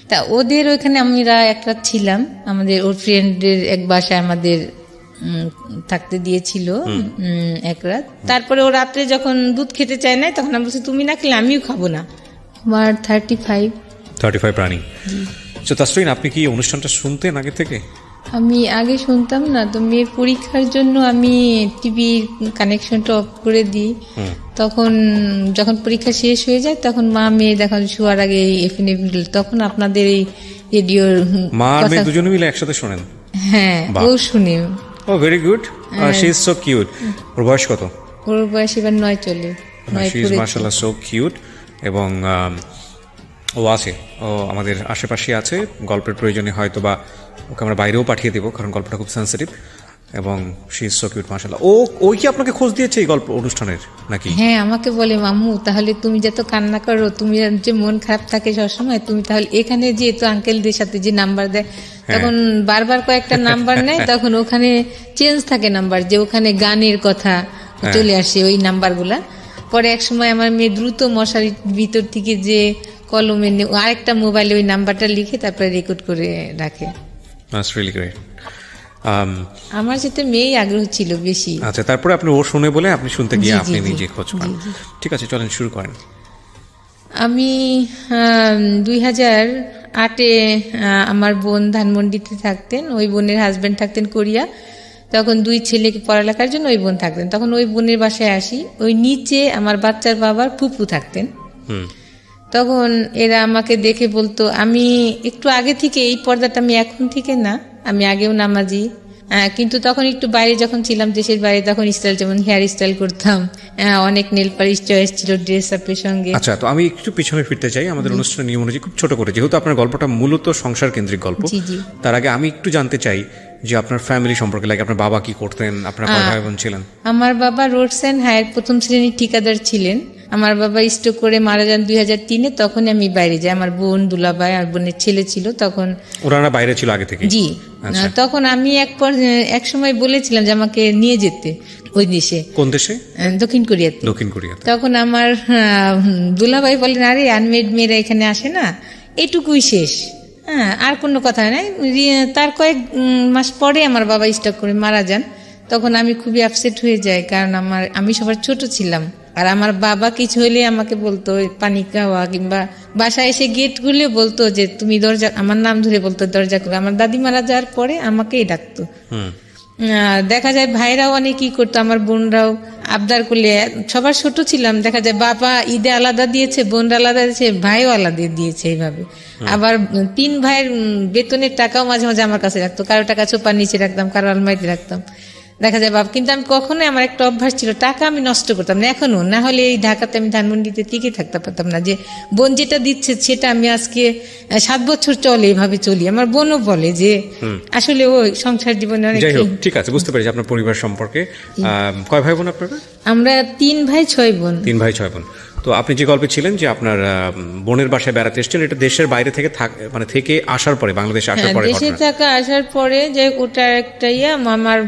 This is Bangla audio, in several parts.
তা ওদের ওইখানে আমরা এক রাত ছিলাম, আমাদের ওর ফ্রেন্ডের এক বাসায় আমাদের থাকতে দিয়েছিল এক রাত। তারপরে ও রাত্রে যখন দুধ খেতে চায় না, তখন আমি বলছি তুমি না খেলে আমিও খাবো না। আমার 35 প্রাণী। তাসরিন, আপনি কি অনুষ্ঠানটা শুনতেন আগে থেকে? আমি আগে শুনতাম না, তো মেয়ের পরীক্ষার জন্য আমি টিভির কানেকশনটা অফ করে দিই। তখন যখন পরীক্ষা শেষ হয়ে যায় তখন মা মেয়ে দেখেন শোয়ার আগে এফএনএ, তখন আপনাদের এই রেডিওর মা মেয়ে দুজনে মিলে একসাথে শোনেন? হ্যাঁ, ও শুনে। Oh very good, she is so cute. ওর বয়স কত? ওর বয়স এবার 9 চলে। শি ইজ মাশাআল্লাহ সো কিউট। এবং ও আছে, ও আমাদের আশেপাশে আছে, গল্পের প্রয়োজনে হয়তো বা ওকে আমরা বাইরেও পাঠিয়ে দেবো, কারণ গল্পটা খুব সেন্সিটিভ। এবং শি ইজ সো কিউট মাশাআল্লাহ। ওই কি আপনাকে খোঁজ দিয়েছে এই গল্প অনুষ্ঠানের নাকি? হ্যাঁ, আমাকে বলে মাম্মু তাহলে তুমি যত কান্না করো, তুমি যে মন খারাপ থাকে সবসময়, তুমি তাহলে এখানে যেহেতু আঙ্কেলদের সাথে যে নাম্বার দেয়, তখন বারবার কয়েকটা নাম্বার নেয়, তখন ওখানে চেঞ্জ থাকে নাম্বার, যে ওখানে গানের কথা চলে আসে ওই নাম্বারগুলা। পরে এক সময় আমার মেয়ে দ্রুত মশারির ভিতর থেকে যে কলমে আরেকটা মোবাইলে ওই নাম্বারটা লিখে তারপরে রেকর্ড করে রাখে। That's really great. আমার সাথে মেয়েই আগ্রহ ছিল বেশি। আচ্ছা, তারপরে আপনি ও শুনে বলে আপনি শুনতে গিয়ে আপনি নিজে খোঁজ পান। ঠিক আছে, চলেন শুরু করেন। আমি 2008-এ আমার বোন ধানমন্ডিতে থাকতেন, ওই বোনের হাজবেন্ড থাকতেন কোরিয়া। তখন 2 ছেলেকে পড়ালেখার জন্য ওই বোন থাকতেন। তখন ওই বোনের বাসায় আসি। ওই নিচে আমার বাচ্চার বাবার ফুপু থাকতেন। তখন এরা আমাকে দেখে বলতো, আমি একটু আগে থেকে এই পর্দাটা, আমি এখন থেকে না, আমি আগেও নামাজি, কিন্তু তখন একটু বাইরে যখন ছিলাম, দেশের বাইরে, তখন স্টাইল, যেমন হেয়ার স্টাইল করতাম, অনেক নেল পালিশ চয়েস ছিল ড্রেস আপের সঙ্গে। আচ্ছা, তো আমি একটু পিছনে ফিরতে চাই আমাদের অনুষ্ঠানের নিয়ম অনুযায়ী, খুব ছোট করে, যেহেতু আপনার গল্পটা মূলত সংসার কেন্দ্রিক গল্প। তার আগে আমি একটু জানতে চাই যে আপনার ফ্যামিলি সম্পর্কে, লাগে আপনার বাবা কি করতেন, আপনার কয় ভাই বোন ছিলেন? আমার বাবা রোডস এন্ড হায়ার প্রথম শ্রেণীর ঠিকাদার ছিলেন। আমার বাবা স্ট্রোক করে মারা যান 2003-এ। তখন আমি বাইরে যাই, আমার বোন, দুলাভাই আর বোনের ছেলে ছিল তখন। ওরা বাইরে ছিল আগে থেকে? জি। তখন আমি এক সময় বলেছিলাম যে আমাকে নিয়ে যেতে ওই দেশে। কোন দেশে? দক্ষিণ কোরিয়াতে। দক্ষিণ কোরিয়া। তখন আমার দুলাভাই বলেন, আরে আনমেড মেয়েরা এখানে আসে না, এটুকুই শেষ, আর কোনো কথা নাই। তার কয়েক মাস পরে আমার বাবা স্ট্রোক করে মারা যান। তখন আমি খুবই আপসেট হয়ে যাই, কারণ আমি সবার ছোট ছিলাম। আর আমার বাবা কিছু হলে আমাকে বলতো পানি খাওয়া, কিংবা বাসায় এসে গেট খুলে বলতো যে তুমি দরজা, আমার নাম ধরে বলতো দরজা খুলে। আমার দাদি মারা যাওয়ার পরে আমাকেই ডাকতো। দেখা যায় ভাইরাও অনেকই করতো, আমার বোনরাও আবদার করলে, সবার ছোট ছিলাম, দেখা যায় বাবা ঈদে আলাদা দিয়েছে, বোনরা আলাদা দিয়েছে, ভাইও আলাদা দিয়েছে এইভাবে। আবার 3 ভাইয়ের বেতনের টাকাও মাঝে মাঝে আমার কাছে রাখতো, কারো টাকা চোপার নিচে রাখতাম, কারো আলমারিতে রাখতাম, দেখা যায় বাবা। কিন্তু আমি কখনোই, আমার একটা অভ্যাস ছিল, টাকা আমি নষ্ট করতাম না এখনো, না হলে এই ঢাকাতে আমি ধানমন্ডিতে টিকে থাকতে পারতাম না। যে বোন যেটা দিচ্ছে সেটা আমি আজকে 7 বছর চলে এইভাবে চলি। আমার বোনও বলে যে আসলে ও সংসার জীবনে অনেক। ঠিক আছে, বুঝতে পেরেছি আপনার পরিবার সম্পর্কে। কয় ভাই বোন আপনারা? আমরা 3 ভাই 6 বোন। 3 ভাই 6 বোন। তো আপনি যে গল্পে ছিলেন যে আপনার বোনের বাসায় বেড়াতে এসেছেন, এটা দেশের বাইরে থেকে থেকে আসার পরে, বাংলাদেশে আসার পরে? দেশে থেকে আসার পরে যে ওটা একটা আমার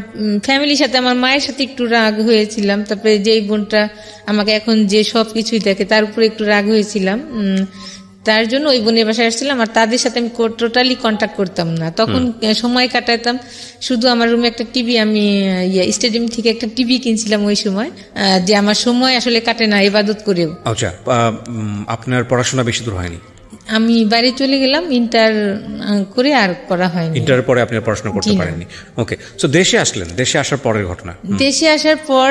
ফ্যামিলির সাথে, আমার মায়ের সাথে একটু রাগ হয়েছিলাম। তারপরে যেই বোনটা আমাকে এখন যে সব কিছুই দেখে, তার উপরে একটু রাগ হয়েছিলাম, তার জন্য ওই বোনের বাসায় আসছিলাম। আর তাদের সাথে আমি টোটালি কন্ট্যাক্ট করতাম না, তখন সময় কাটাতাম শুধু। আমার রুমে একটা টিভি, আমি স্টেডিয়াম থেকে একটা টিভি কিনছিলাম ওই সময়, যে আমার সময় আসলে কাটে না ইবাদত করেও। আচ্ছা, আপনার পড়াশোনা বেশি দূর হয়নি? আমি বাইরে চলে গেলাম, ইন্টার করে আর পড়া হয়নি। ইন্টার পরে আপনি পড়াশোনা করতে পারেননি। ওকে, সো দেশে আসলেন, দেশে আসার পরের ঘটনা? দেশে আসার পর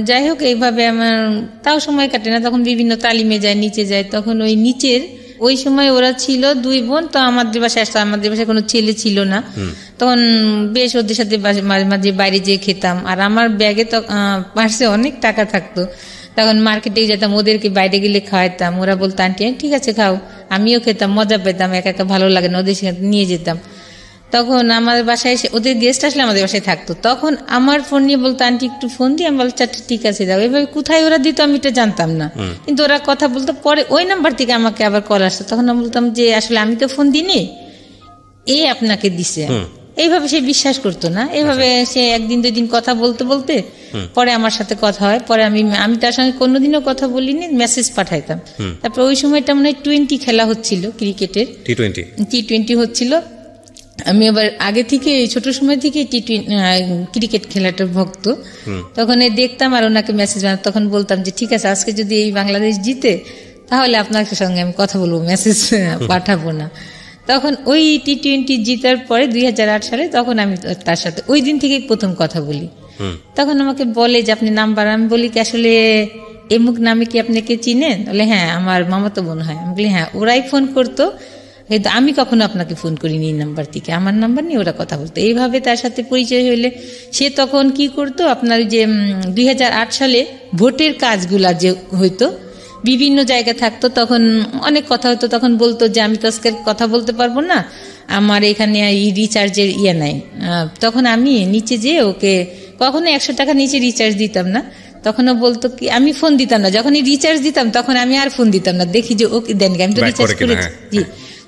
যাই হোক এইভাবে আমার তাও সময় কাটে না, তখন বিভিন্ন তালিমে যায়, নিচে যায়। তখন ওই নিচের ওই সময় ওরা ছিল 2 বোন, তো আমাদের বাসায় আসতো, আমাদের বাসায় কোনো ছেলে ছিল না। তখন বেশ ওদের সাথে মাঝে মাঝে বাইরে যেয়ে খেতাম। আর আমার ব্যাগে তো পার্সে অনেক টাকা থাকতো, তখন মার্কেটে যেতাম, ওদেরকে বাইরে গেলে খাওয়াতাম। ওরা বলতো আন্টি ঠিক আছে খাও, আমিও খেতাম, মজা পেতাম, একা একা ভালো লাগে না, ওদের সাথে নিয়ে যেতাম। তখন আমাদের বাসায় এসে ওদের গেস্ট আসলে আমাদের বাসায় থাকতো, তখন আমার ফোন নিয়ে বলতো আন্টি একটু ফোন দিয়ে, আমি বলতো আচ্ছা ঠিক আছে দাও। এভাবে কোথায় ওরা দিত আমি এটা জানতাম না, কিন্তু ওরা কথা বলতো। পরে ওই নাম্বার থেকে আমাকে আবার কল আসতো, তখন আমি বলতাম যে আসলে আমি তো ফোন দিইনি, আপনাকে দিছে। এইভাবে সে বিশ্বাস করতো না। এইভাবে সে একদিন 2 দিন কথা বলতে বলতে পরে আমার সাথে কথা হয়। পরে আমি তার সঙ্গে কোনোদিনও কথা বলিনি, মেসেজ পাঠাইতাম। তারপর ওই সময়টা মনে হয় টি20 খেলা হচ্ছিল, ক্রিকেটের টি20 হচ্ছিল। আমি আবার আগে থেকে ছোট সময় থেকে ক্রিকেট খেলাটার ভক্ত, তখন দেখতাম আর ওনাকে মেসেজ বানাতাম। তখন বলতাম যে ঠিক আছে, আজকে যদি এই বাংলাদেশ জিতে তাহলে আপনার সঙ্গে আমি কথা বলবো, মেসেজ পাঠাবো না। তখন ওই টি20 জিতার পরে 2008 সালে তখন আমি তার সাথে ওই দিন থেকেই প্রথম কথা বলি। তখন আমাকে বলে যে আপনি নাম্বার, আমি বলি কি আসলে এমুক নামে কি আপনাকে চিনেন? বলে হ্যাঁ, আমার মামাতো বোন হয়। আমি বলি হ্যাঁ, ওরাই ফোন করতো, কিন্তু আমি কখনো আপনাকে ফোন করিনি এই নাম্বার থেকে, আমার নাম্বার নিয়ে ওরা কথা বলতো। এইভাবে তার সাথে পরিচয় হইলে সে তখন কি করতো, আপনার যে 2008 সালে ভোটের কাজগুলা যে হইতো, বিভিন্ন জায়গা থাকতো, তখন অনেক কথা হতো। তখন বলতো যে আমি তো আজকে কথা বলতে পারবো না, আমার এখানে রিচার্জের নাই। তখন আমি নিচে যেয়ে ওকে কখনো 100 টাকা নিচে রিচার্জ দিতাম না। তখনও বলতো কি আমি ফোন দিতাম না, যখনই রিচার্জ দিতাম তখন আমি আর ফোন দিতাম না, দেখি যে ওকে দেন, আমি তো রিচার্জ করেছি। জি,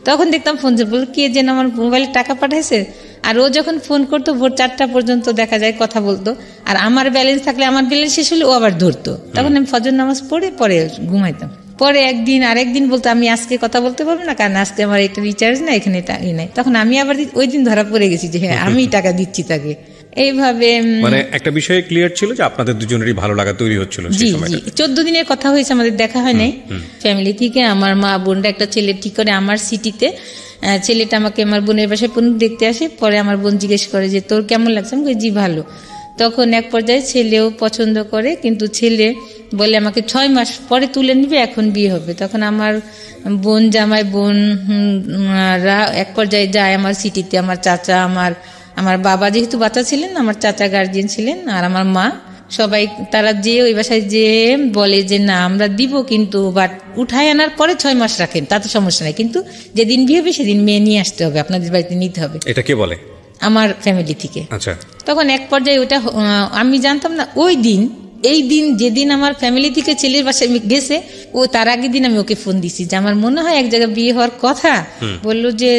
তখন দেখতাম ফোন বল কে যেন আমার মোবাইলে টাকা পাঠাইছে। আর ও যখন ফোন করতো ভোর 4টা পর্যন্ত দেখা যায় কথা বলতো। আর আমার ব্যালেন্স থাকলে, আমার ব্যালেন্স শেষ হলে ও আবার ধরতো। তখন আমি ফজর নামাজ পড়ে পরে ঘুমাইতাম। পরে আরেকদিন বলতো আমি আজকে কথা বলতে পারবো না, কারণ আজকে আমার একটা রিচার্জ না, এখানে নাই। তখন আমি আবার ওই দিন ধরা পড়ে গেছি যে হ্যাঁ আমি টাকা দিচ্ছি তাকে। এইভাবে মানে একটা বিষয়ে ক্লিয়ার ছিল যে আপনাদের দুজনেরই ভালো লাগা তৈরি হচ্ছিল। জি জি, 14 দিনের কথা হয়েছে, আমাদের দেখা হয় নাই। ফ্যামিলি থেকে আমার মা বোনরা একটা ছেলে ঠিক করে আমার সিটিতে, ছেলেটা আমাকে আমার বোনের বাসায় দেখতে আসে। পরে আমার বোন জিজ্ঞেস করে যে তোর কেমন লাগছে? আমি জি ভালো। তখন এক পর্যায়ে ছেলেও পছন্দ করে, কিন্তু ছেলে বলে আমাকে 6 মাস পরে তুলে নিবে, এখন বিয়ে হবে। তখন আমার বোন জামাই বোনরা এক পর্যায়ে যায় আমার সিটিতে। আমার চাচা, আমার বাবা যেহেতু বাচ্চা ছিলেন, আমার চাচা গার্জিয়ান ছিলেন, আর আমার মা, সবাই তারা যে ওই বাসায় যে বলে যে না আমরা দিব, কিন্তু বাট উঠায় আনার পরে 6 মাস রাখেন, তাতে সমস্যা নাই, কিন্তু যেদিন বিয়ে হবে সেদিন মেয়ে নিয়ে আসতে হবে, আপনাদের বাড়িতে নিতে হবে। এটা কে বলে? আমার ফ্যামিলি থেকে। আচ্ছা। তখন এক পর্যায়ে ওটা আমি জানতাম না। এই দিন যেদিন আমার ফ্যামিলি থেকে ছেলের বাসায় গেছে, ও তার আগের দিন আমি ওকে ফোন দিছি যে আমার মনে হয় এক জায়গায় বিয়ে হওয়ার কথা। বললো যে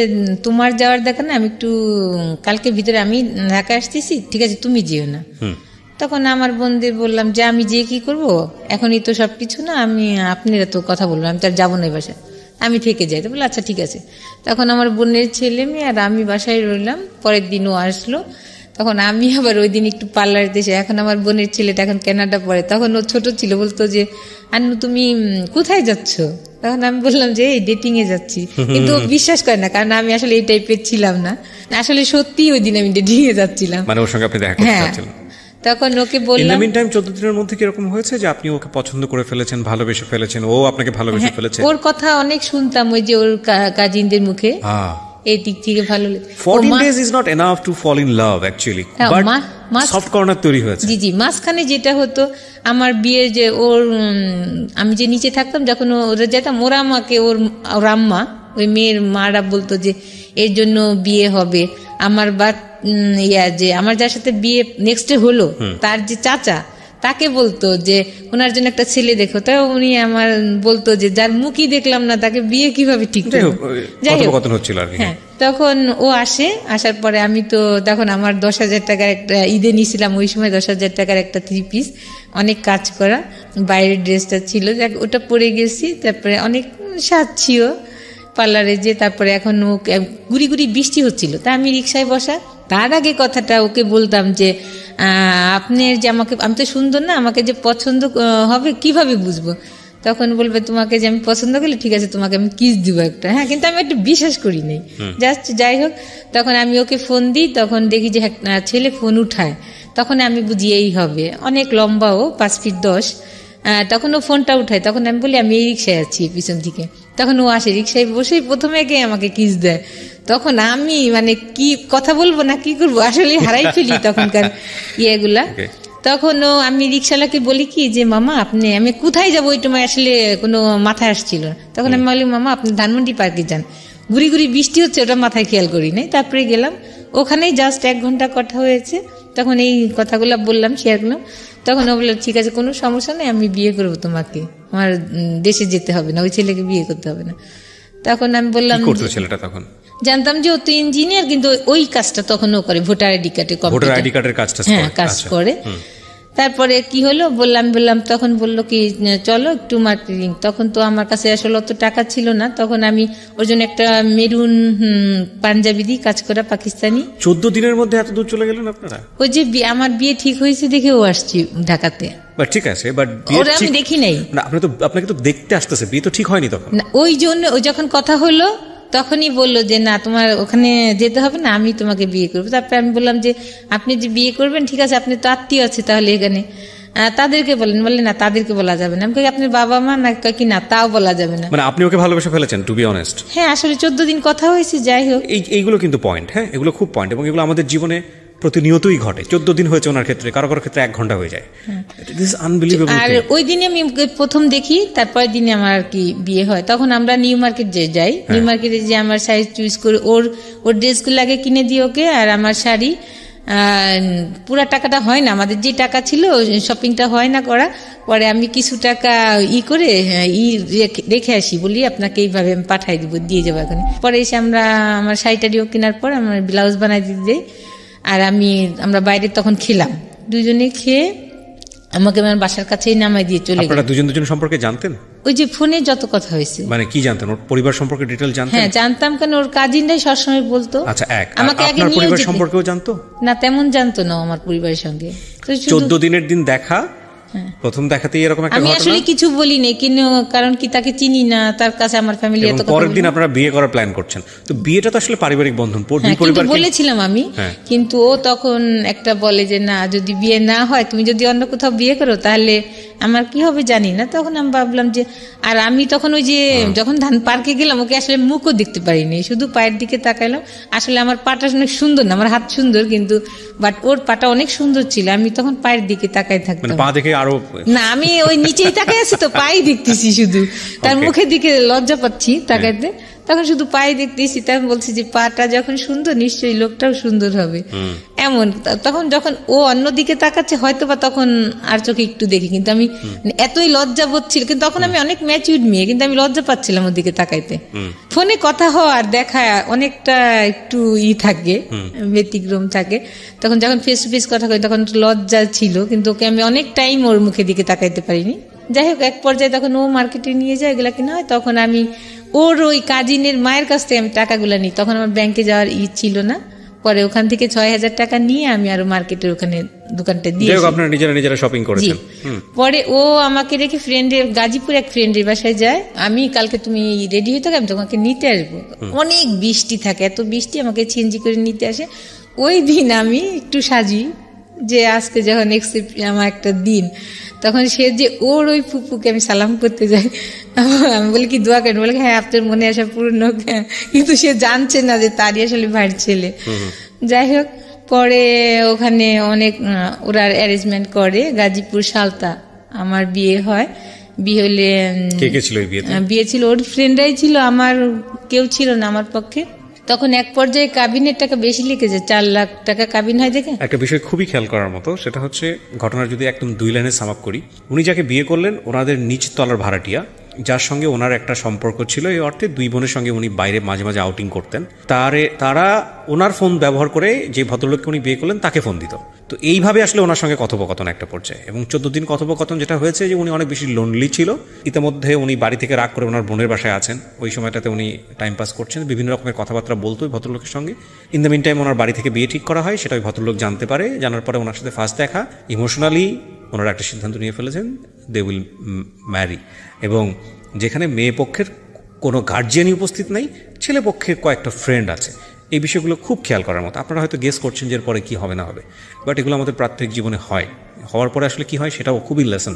তোমার যাওয়ার দেখা না, আমি একটু কালকে ভিতরে আমি ঢাকা আসতেছি, ঠিক আছে তুমি যেও না। তখন আমার বোনদের বললাম যে আমি যেয়ে কি করব, এখনই তো সবকিছু না, আপনারা তো কথা বললাম, আমি তার যাবো না এই বাসায়, আমি থেকে যাই। তো বললো আচ্ছা ঠিক আছে। তখন আমার বোনের ছেলে মেয়ে আর আমি বাসায় রইলাম। পরের দিনও আসলো। তখন আমি আবার ওই দিন একটু পার্লার দেশে, এখন আমার বোনের ছেলেটা এখন কানাডা পড়ে, তখন ও ছোট ছিল, বলতো যে আন্নু তুমি কোথায় যাচ্ছ? তখন আমি বললাম যে এই ডেটিং এ যাচ্ছি, কিন্তু ও বিশ্বাস করে না, কারণ আমি আসলে এই টাইপের ছিলাম না। আসলে সত্যি ওই দিন আমি ডেটিং এ যাচ্ছিলাম, মানে ওর সঙ্গে আপনি দেখা করতে যাচ্ছিলেন। তখন ওকে বললাম, ইন দ্য মিন টাইম 14 দিনের মধ্যে কি এরকম হয়েছে যে আপনি ওকে পছন্দ করে ফেলেছেন, ভালোবেসে ফেলেছেন, ও আপনাকে ভালোবেসে ফেলেছে? ওর কথা অনেক শুনতাম, ওই যে ওর কাজিনদের মুখে, এই দিক থেকে ভালো লাগে। 14 days is not enough to fall in love actually, but soft corner তৈরি হয়েছে। জি জি, মাঝখানে যেটা হতো আমার বিয়ে, যে ওর আমি যে নিচে থাকতাম, যখন ওরা যেতাম, ওরা আমাকে ওর আম্মা, ওই মেয়ের মারা বলতো যে এর জন্য বিয়ে হবে। আমার যে আমার যার সাথে বিয়ে নেক্সট ডে হলো, তার যে চাচা, তাকে বলতো যে ওনার জন্য একটা ছেলে দেখো। তাই উনি আমার বলতো যে যার মুখই দেখলাম না তাকে বিয়ে কিভাবে ঠিক করবো। হ্যাঁ, তখন ও আসার পরে আমি তো তখন আমার 10,000 টাকার একটা ঈদে নিয়েছিলাম, ওই সময় 10,000 টাকার একটা 3 পিস, অনেক কাজ করা বাইরের ড্রেসটা ছিল, ওটা পরে গেছি। তারপরে অনেক সাজছিল পার্লারে যে, তারপরে এখন গুড়ি গুড়ি বৃষ্টি হচ্ছিল, তা আমি রিক্সায় বসা। তার আগে কথাটা ওকে বলতাম যে আপনি যে আমাকে, আমি তো সুন্দর না, আমাকে যে পছন্দ হবে কিভাবে বুঝবো? তখন বলবে তোমাকে যে আমি পছন্দ করলে ঠিক আছে তোমাকে আমি কিস দিব একটা। হ্যাঁ, কিন্তু আমি একটু বিশ্বাস করি নাই, জাস্ট যাই হোক। তখন আমি ওকে ফোন দিই, তখন দেখি যে ছেলে ফোন উঠায়, তখন আমি বুঝি এই হবে, অনেক লম্বা, ও 5 ফিট 10। তখন ও ফোনটা উঠায়, তখন আমি বলি আমি এই রিক্সায় আছি পিছন থেকে। তখন ও আসে, রিক্সায় বসেই প্রথমে আমাকে কিস দেয়। তখন আমি মানে কি কথা বলবো না কি করবো, আসলে হারাই ফেলি তখনকার ইয়েগুলা। তখন আমি রিক্সাওয়ালাকে বলি কি যে মামা আমি কোথায় যাবো, ওই সময় আসলে কোনো মাথায় আসছিল। তখন আমি বলি মামা আপনি ধানমন্ডি পার্কে যান, ঘুরি ঘুরি বৃষ্টি হচ্ছে, ওটা মাথায় খেয়াল করি নাই। তারপরে গেলাম, ওখানেই জাস্ট 1 ঘন্টা কথা হয়েছে। তখন এই কথাগুলো বললাম, শেয়ার করলাম। তখন ও বললো ঠিক আছে কোনো সমস্যা নেই, আমি বিয়ে করবো তোমাকে, আমার দেশে যেতে হবে না, ওই ছেলেকে বিয়ে করতে হবে না। তখন আমি বললাম ছেলেটা তখন জানতাম যে ও তো ইঞ্জিনিয়ার, কিন্তু ওই কাজটা তখন ও করে, ভোটার আইডি কার্ডের কাজটা হ্যাঁ কাজ করে। তারপরে কি হলো বললাম, তখন বললো কি চলো একটু মার্কেটিং। তখন তো আমার কাছে আসলে অত টাকা ছিল না, তখন আমি ওর জন্য একটা মেরুন পাঞ্জাবি দিয়ে কাজ করা পাকিস্তানি। 14 দিনের মধ্যে এত দূর চলে গেলেন আপনারা? ওই যে আমার বিয়ে ঠিক হয়েছে দেখে ও আসছি ঢাকাতে। ঠিক আছে, বাট আমি দেখি নাই। আপনাকে তো দেখতে আসতেছে, বিয়ে তো ঠিক হয়নি তখন। ওই জন্য ওই যখন কথা হলো তখনই বললো যে না তোমার ওখানে যেতে হবে না, আমি তোমাকে বিয়ে করবো। তারপরে আমি বললাম যে আপনি যে বিয়ে করবেন ঠিক আছে, আপনি তো আত্মীয় আছে তাহলে এখানে, তাদেরকে বলেন। বললে না তাদেরকে বলা যাবে না। আমি কই আপনার বাবা মা না, কি না তাও বলা যাবে না। মানে আপনি ওকে ভালোবেসে ফেলেছেন, টু বি অনেস্ট। হ্যাঁ আসলে 14 দিন কথা হয়েছে। যাই হোক, এইগুলো কিন্তু পয়েন্ট, হ্যাঁ এগুলো খুব পয়েন্ট, এবং এগুলো আমাদের জীবনে প্রতিনিয়তই ঘটে। 14 দিন হয়েছে ওনার ক্ষেত্রে, কারো ক্ষেত্রে 1 ঘন্টা হয়ে যায়। আর ওই দিনে আমি প্রথম দেখি, তারপরের দিনে আমার আর কি বিয়ে হয়। তখন আমরা নিউ মার্কেট যাই, নিউ মার্কেটে যে আমার সাইজ চুজ করে ওর ড্রেসগুলো আগে কিনে দিই ওকে, আর আমার শাড়ি। পুরা টাকাটা হয় না, আমাদের যে টাকা ছিল শপিংটা হয় না করা। পরে আমি কিছু টাকা করে রেখে আসি, বলি আপনাকে এইভাবে আমি পাঠাই দিব, দিয়ে যাবো এখন। পরে এসে আমার শাড়িটারিও কেনার পর আমার ব্লাউজ বানাই দিতে যাই। আর আমরা বাইরে তখন খেলাম, দুজনে খেয়ে আমাকে আমার বাসার কাছেই নামাই দিয়ে চলে গেল। আপনারা দুজন সম্পর্কে জানতেন? ওই যে ফোনে যত কথা হয়েছে। মানে কি জানতেন? ওর পরিবার সম্পর্কে ডিটেইল জানতেন? হ্যাঁ জানতাম, কেন ওর কাজিনরাই সবসময় বলতো। আচ্ছা, আমাকে আপনার পরিবার সম্পর্কেও জানতো না? তেমন জানতো না আমার পরিবারের সঙ্গে। 14 দিনের দিন দেখা, প্রথম দেখাতেই এরকম একটা ঘটনা। আমি আসলে কিছু বলি নাই, কিন্তু কারণ কি তাকে চিনি না, তার কাছে আমার ফ্যামিলি এত কথা। পরের দিন আপনারা বিয়ে করার প্ল্যান করছেন, তো বিয়েটা তো আসলে পারিবারিক বন্ধন, পরিবার বলেছিলাম আমি। কিন্তু ও তখন একটা বলে যে না, যদি বিয়ে না হয়, তুমি যদি অন্য কোথাও বিয়ে করো তাহলে আমার কি হবে জানি না। তখন আমি ভাবলাম যে, আর আমি তখন ওই যে যখন ধান পার্কে গেলাম, ওকে আসলে মুখও দেখতে পারিনি, শুধু পায়ের দিকে তাকাইলাম। আসলে আমার পাটা অনেক সুন্দর না, আমার হাত সুন্দর কিন্তু, বাট ওর পাটা অনেক সুন্দর ছিল। আমি তখন পায়ের দিকে তাকাই থাকতাম, পা দেখে আরো না, আমি ওই নিচেই তাকাই আছি তো, পাই দেখতেছি শুধু, তার মুখের দিকে লজ্জা পাচ্ছি তাকাইতে। তখন শুধু পায়ে দেখতেছি, তখন বলছি যে পাটা যখন সুন্দর নিশ্চয়ই লোকটাও সুন্দর হবে, এমন। তখন যখন ও অন্যদিকে তাকাচ্ছে হয়তো বা তখন আর চোখে একটু দেখি, কিন্তু আমি এতই লজ্জা বোধ ছিল। কিন্তু তখন আমি অনেক ম্যাচিউরড মেয়ে, কিন্তু আমি লজ্জা পাচ্ছিলাম ওর দিকে তাকাইতে। ফোনে কথা হওয়া আর দেখা অনেকটা একটু থাকে, ব্যতিক্রম থাকে। তখন যখন ফেস টু ফেস কথা কই তখন লজ্জা ছিল, কিন্তু ওকে আমি অনেক টাইম ওর মুখের দিকে তাকাইতে পারিনি। যাই হোক, এক পর্যায়ে তখন ও মার্কেটে নিয়ে যায় এগুলা কিনা হয়, তখন আমি ওর ওই কাজিনের মায়ের কাছ থেকে আমি টাকাগুলো নিই। তখন আমার ব্যাংকে যাওয়ার ছিল না, পরে ওখান থেকে 6,000 টাকা নিয়ে আমি আরো মার্কেটের ওখানে দোকানটা দিয়ে আপনারা নিজেরা শপিং করেছেন। পরে ও আমাকে রেখে ফ্রেন্ডের, গাজীপুর এক ফ্রেন্ডের বাসায় যায়। আমি কালকে তুমি রেডি হয়ে থাকো, আমি তোমাকে নিতে আসবো। অনেক বৃষ্টি থাকে, এত বৃষ্টি, আমাকে ছিনজি করে নিতে আসে। ওই দিন আমি একটু সাজি যে আজকে যখন আমার একটা দিন, তখন সে যে ওর ওই ফুপুকে আমি সালাম করতে যাই, আমি বলি কি দোয়া করেন? বলে হ্যাঁ আপনার মনে আসা পূর্ণ। কিন্তু সে জানছে না যে তারই আসলে ভাইয়ের ছেলে। যাই হোক, পরে ওখানে অনেক ওরা অ্যারেঞ্জমেন্ট করে, গাজীপুর সালতা আমার বিয়ে হয়। বিয়ে হলে বিয়ে ছিল ওর ফ্রেন্ডরাই ছিল, আমার কেউ ছিল না আমার পক্ষে। তখন এক পর্যায়ে কাবিনের টাকা বেশি লিখেছে, 4 লাখ টাকা কাবিন হয়। দেখে একটা বিষয় খুবই খেয়াল করার মতো, সেটা হচ্ছে ঘটনার যদি একদম 2 লাইনে সাম আপ করি, উনি যাকে বিয়ে করলেন ওনাদের নিচ তলার ভাড়াটিয়া, যার সঙ্গে ওনার একটা সম্পর্ক ছিল, এই অর্থে 2 বোনের সঙ্গে উনি বাইরে মাঝে মাঝে আউটিং করতেন। তারা ওনার ফোন ব্যবহার করে যে ভদ্রলোককে উনি বিয়ে করলেন তাকে ফোন দিত। তো এইভাবে আসলে ওনার সঙ্গে কথোপকথন একটা পর্যায়ে, এবং 14 দিন কথোপকথন যেটা হয়েছে যে উনি অনেক বেশি লোনলি ছিল। ইতিমধ্যে উনি বাড়ি থেকে রাগ করে ওনার বোনের বাসায় আছেন, ওই সময়টাতে উনি টাইম পাস করছেন, বিভিন্ন রকমের কথাবার্তা বলতো ওই ভদ্রলোকের সঙ্গে। ইন দ্য মিন টাইম ওনার বাড়ি থেকে বিয়ে ঠিক করা হয়, সেটা ওই ভদ্রলোক জানতে পারে। জানার পরে ওনার সাথে ফার্স্ট দেখা, ইমোশনালি ওনারা একটা সিদ্ধান্ত নিয়ে ফেলেছেন, দে উইল ম্যারি। এবং যেখানে মেয়ে পক্ষের কোনো গার্জিয়ানই উপস্থিত নেই, ছেলে পক্ষের কয়েকটা ফ্রেন্ড আছে, এই বিষয়গুলো খুব খেয়াল করার মতো। আপনারা হয়তো গেস করছেন যে এরপরে কী হবে না হবে, বাট এগুলো আমাদের প্রাত্যহিক জীবনে হয়। হওয়ার পরে আসলে কি হয় সেটাও খুবই লেসন।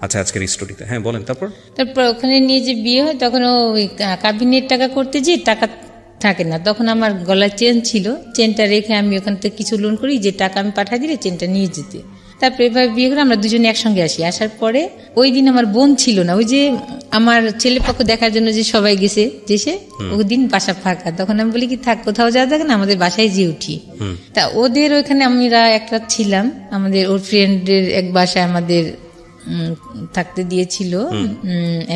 আচ্ছা, আজকের এই স্টোরিতে হ্যাঁ বলেন। তারপর ওখানে নিয়ে যে বিয়ে হয়, তখন ওই কাবিনের টাকা করতে যে টাকা থাকে না, তখন আমার গলায় চেন ছিল, চেনটা রেখে আমি ওখান থেকে কিছু লোন করি, যে টাকা আমি পাঠাই দিলে চেনটা নিয়ে যেতে। তারপরে এভাবে বিয়ে করে আমরা দুজনে একসঙ্গে আসি। আসার পরে ওই দিন আমার বোন ছিল না, ওই যে আমার ছেলে পক্ষ দেখার জন্য যে সবাই গেছে দেশে, ওই দিন বাসা ফাঁকা। তখন আমি বলি কি থাক, কোথাও যাওয়া থাকে না, আমাদের বাসায় যেয়ে উঠি। তা ওদের ওইখানে আমরা এক রাত ছিলাম, আমাদের ওর ফ্রেন্ডের এক বাসায় আমাদের থাকতে দিয়েছিল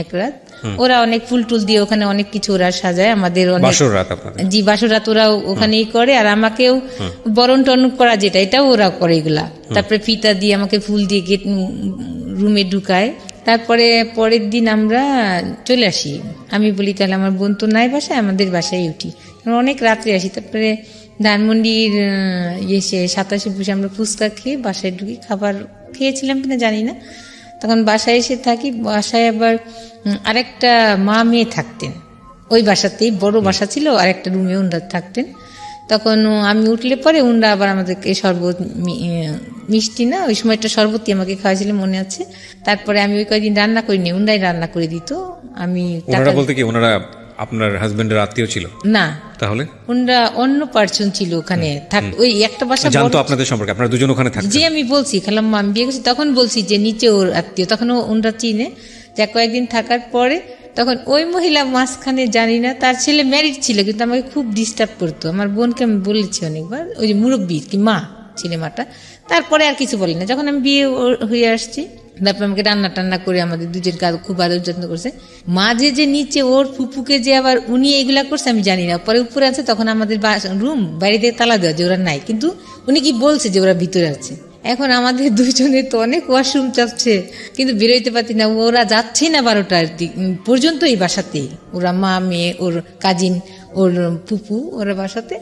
এক রাত। ওরা অনেক ফুল টুল দিয়ে ওখানে অনেক কিছু ওরা সাজায়, আমাদের অনেক বাসর রাত আপনাদের? জি, বাসর রাত ওরা ওখানেই করে। আর আমাকেও বরণ টরণ করা যেটা, এটাও ওরা করে এগুলা। তারপরে ফিতা দিয়ে আমাকে ফুল দিয়ে গেট রুমে ঢুকায়। তারপরে পরের দিন আমরা চলে আসি। আমি বলি তাহলে আমার বোন তো নাই বাসায়, আমাদের বাসায় উঠি, অনেক রাত্রে আসি। তারপরে ধানমন্ডির এসে 27 বসে আমরা ফুচকা খেয়ে বাসায় ঢুকি। খাবার খেয়েছিলাম কিনা জানি না। তখন বাসায় এসে থাকি। বাসায় আবার আরেকটা মা মেয়ে থাকতেন ওই বাসাতেই, বড় বাসা ছিল, আরেকটা রুমে ওনারা থাকতেন। তখন আমি উঠলে পরে ওনারা আবার আমাদেরকে শরবত, মিষ্টি না ওই সময় একটা শরবতই আমাকে খাওয়াইছিল মনে আছে। তারপরে আমি ওই কয়েকদিন রান্না করিনি, ওনারাই রান্না করে দিত। আমি ওনারা বলতে কি ওনারা আপনার হাজবেন্ডের আত্মীয় ছিল? না, তাহলে ওনারা অন্য পার্সন ছিল ওখানে থাক। ওই একটা বাসা জানতো আপনাদের সম্পর্কে, আপনারা দুজন ওখানে থাকতেন? যে আমি বলছি খালাম্মা আমি বিয়ে করছি, তখন বলছি যে নিচে ওর আত্মীয়, তখন ওনারা চিনে। যা কয়েকদিন থাকার পরে তখন ওই মহিলা মাঝখানে জানি না, তার ছেলে ম্যারিড ছিল কিন্তু আমাকে খুব ডিস্টার্ব করতো। আমার বোনকে আমি বলেছি অনেকবার, ওই যে মুরব্বী কি মা ছেলে মাটা। তারপরে আর কিছু বলি না। যখন আমি বিয়ে হয়ে আসছি, তারপর আমাকে রান্না টান্না করে আমাদের দুজন কাজ খুব আদর যত্ন করছে। মাঝে যে নিচে ওর ফুপুকে যে আবার উনি এগুলা করছে আমি জানি না। পরে উপরে আছে, তখন আমাদের রুম বাইরে থেকে তালা দেওয়া যে ওরা নাই, কিন্তু উনি কি বলছে যে ওরা ভিতরে আছে। এখন আমাদের দুজনের তো অনেক ওয়াশরুম চাপছে, কিন্তু বেরোইতে পারছি না। ওরা যাচ্ছে না 12টার দিক পর্যন্ত এই বাসাতেই, ওরা মা মেয়ে ওর কাজিন ওর ফুপু ওরা বাসাতে।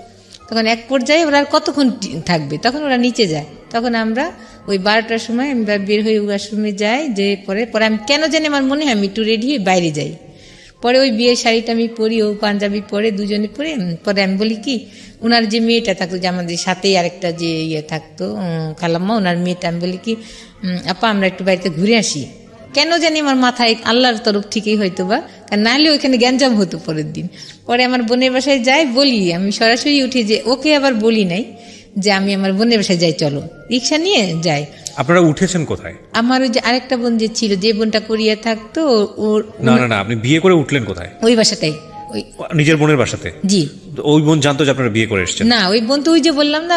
তখন এক পর্যায়ে ওরা আর কতক্ষণ থাকবে, তখন ওরা নিচে যায়। তখন আমরা ওই 12টার সময় আমরা বের হয়ে ওয়াশরুমে যাই, যে পরে আমি কেন জানি আমার মনে হয় আমি একটু রেডি হয়ে বাইরে যাই। পরে ওই বিয়ের শাড়িটা আমি পরি, ও পাঞ্জাবি পরে, দুজনে পরে। পরে আমি বলি কি, ওনার যে মেয়েটা থাকতো, যে আমাদের সাথেই আরেকটা যে ইয়ে থাকতো খালাম্মা, ওনার মেয়েটা, আমি বলি কি আপা আমরা একটু বাড়িতে ঘুরে আসি। কেন জানি আমার মাথায় আল্লাহর তরফ থেকেই হয়তো বা, কারণ নাহলে ওইখানে গ্যাঞ্জাম হতো পরের দিন। পরে আমার বোনের বাসায় যাই, বলি আমি সরাসরি উঠে, যে ওকে আবার বলি নাই যে আমি আমার বোনের বাসায় যাই, চলো রিক্সা নিয়ে যাই। আপনারা উঠেছেন কোথায়? আমার ওই যে আরেকটা বোন যে ছিল, যে বোনটা কোরিয়া থাকতো, ওর না না না, আপনি বিয়ে করে উঠলেন কোথায়? ওই বাসাটাই, ওই নিজের বোনের বাসাতে? জি। ওই বোন জানতো যে আপনারা বিয়ে করে এসেছেন? না, ওই বোন তো ওই যে বললাম না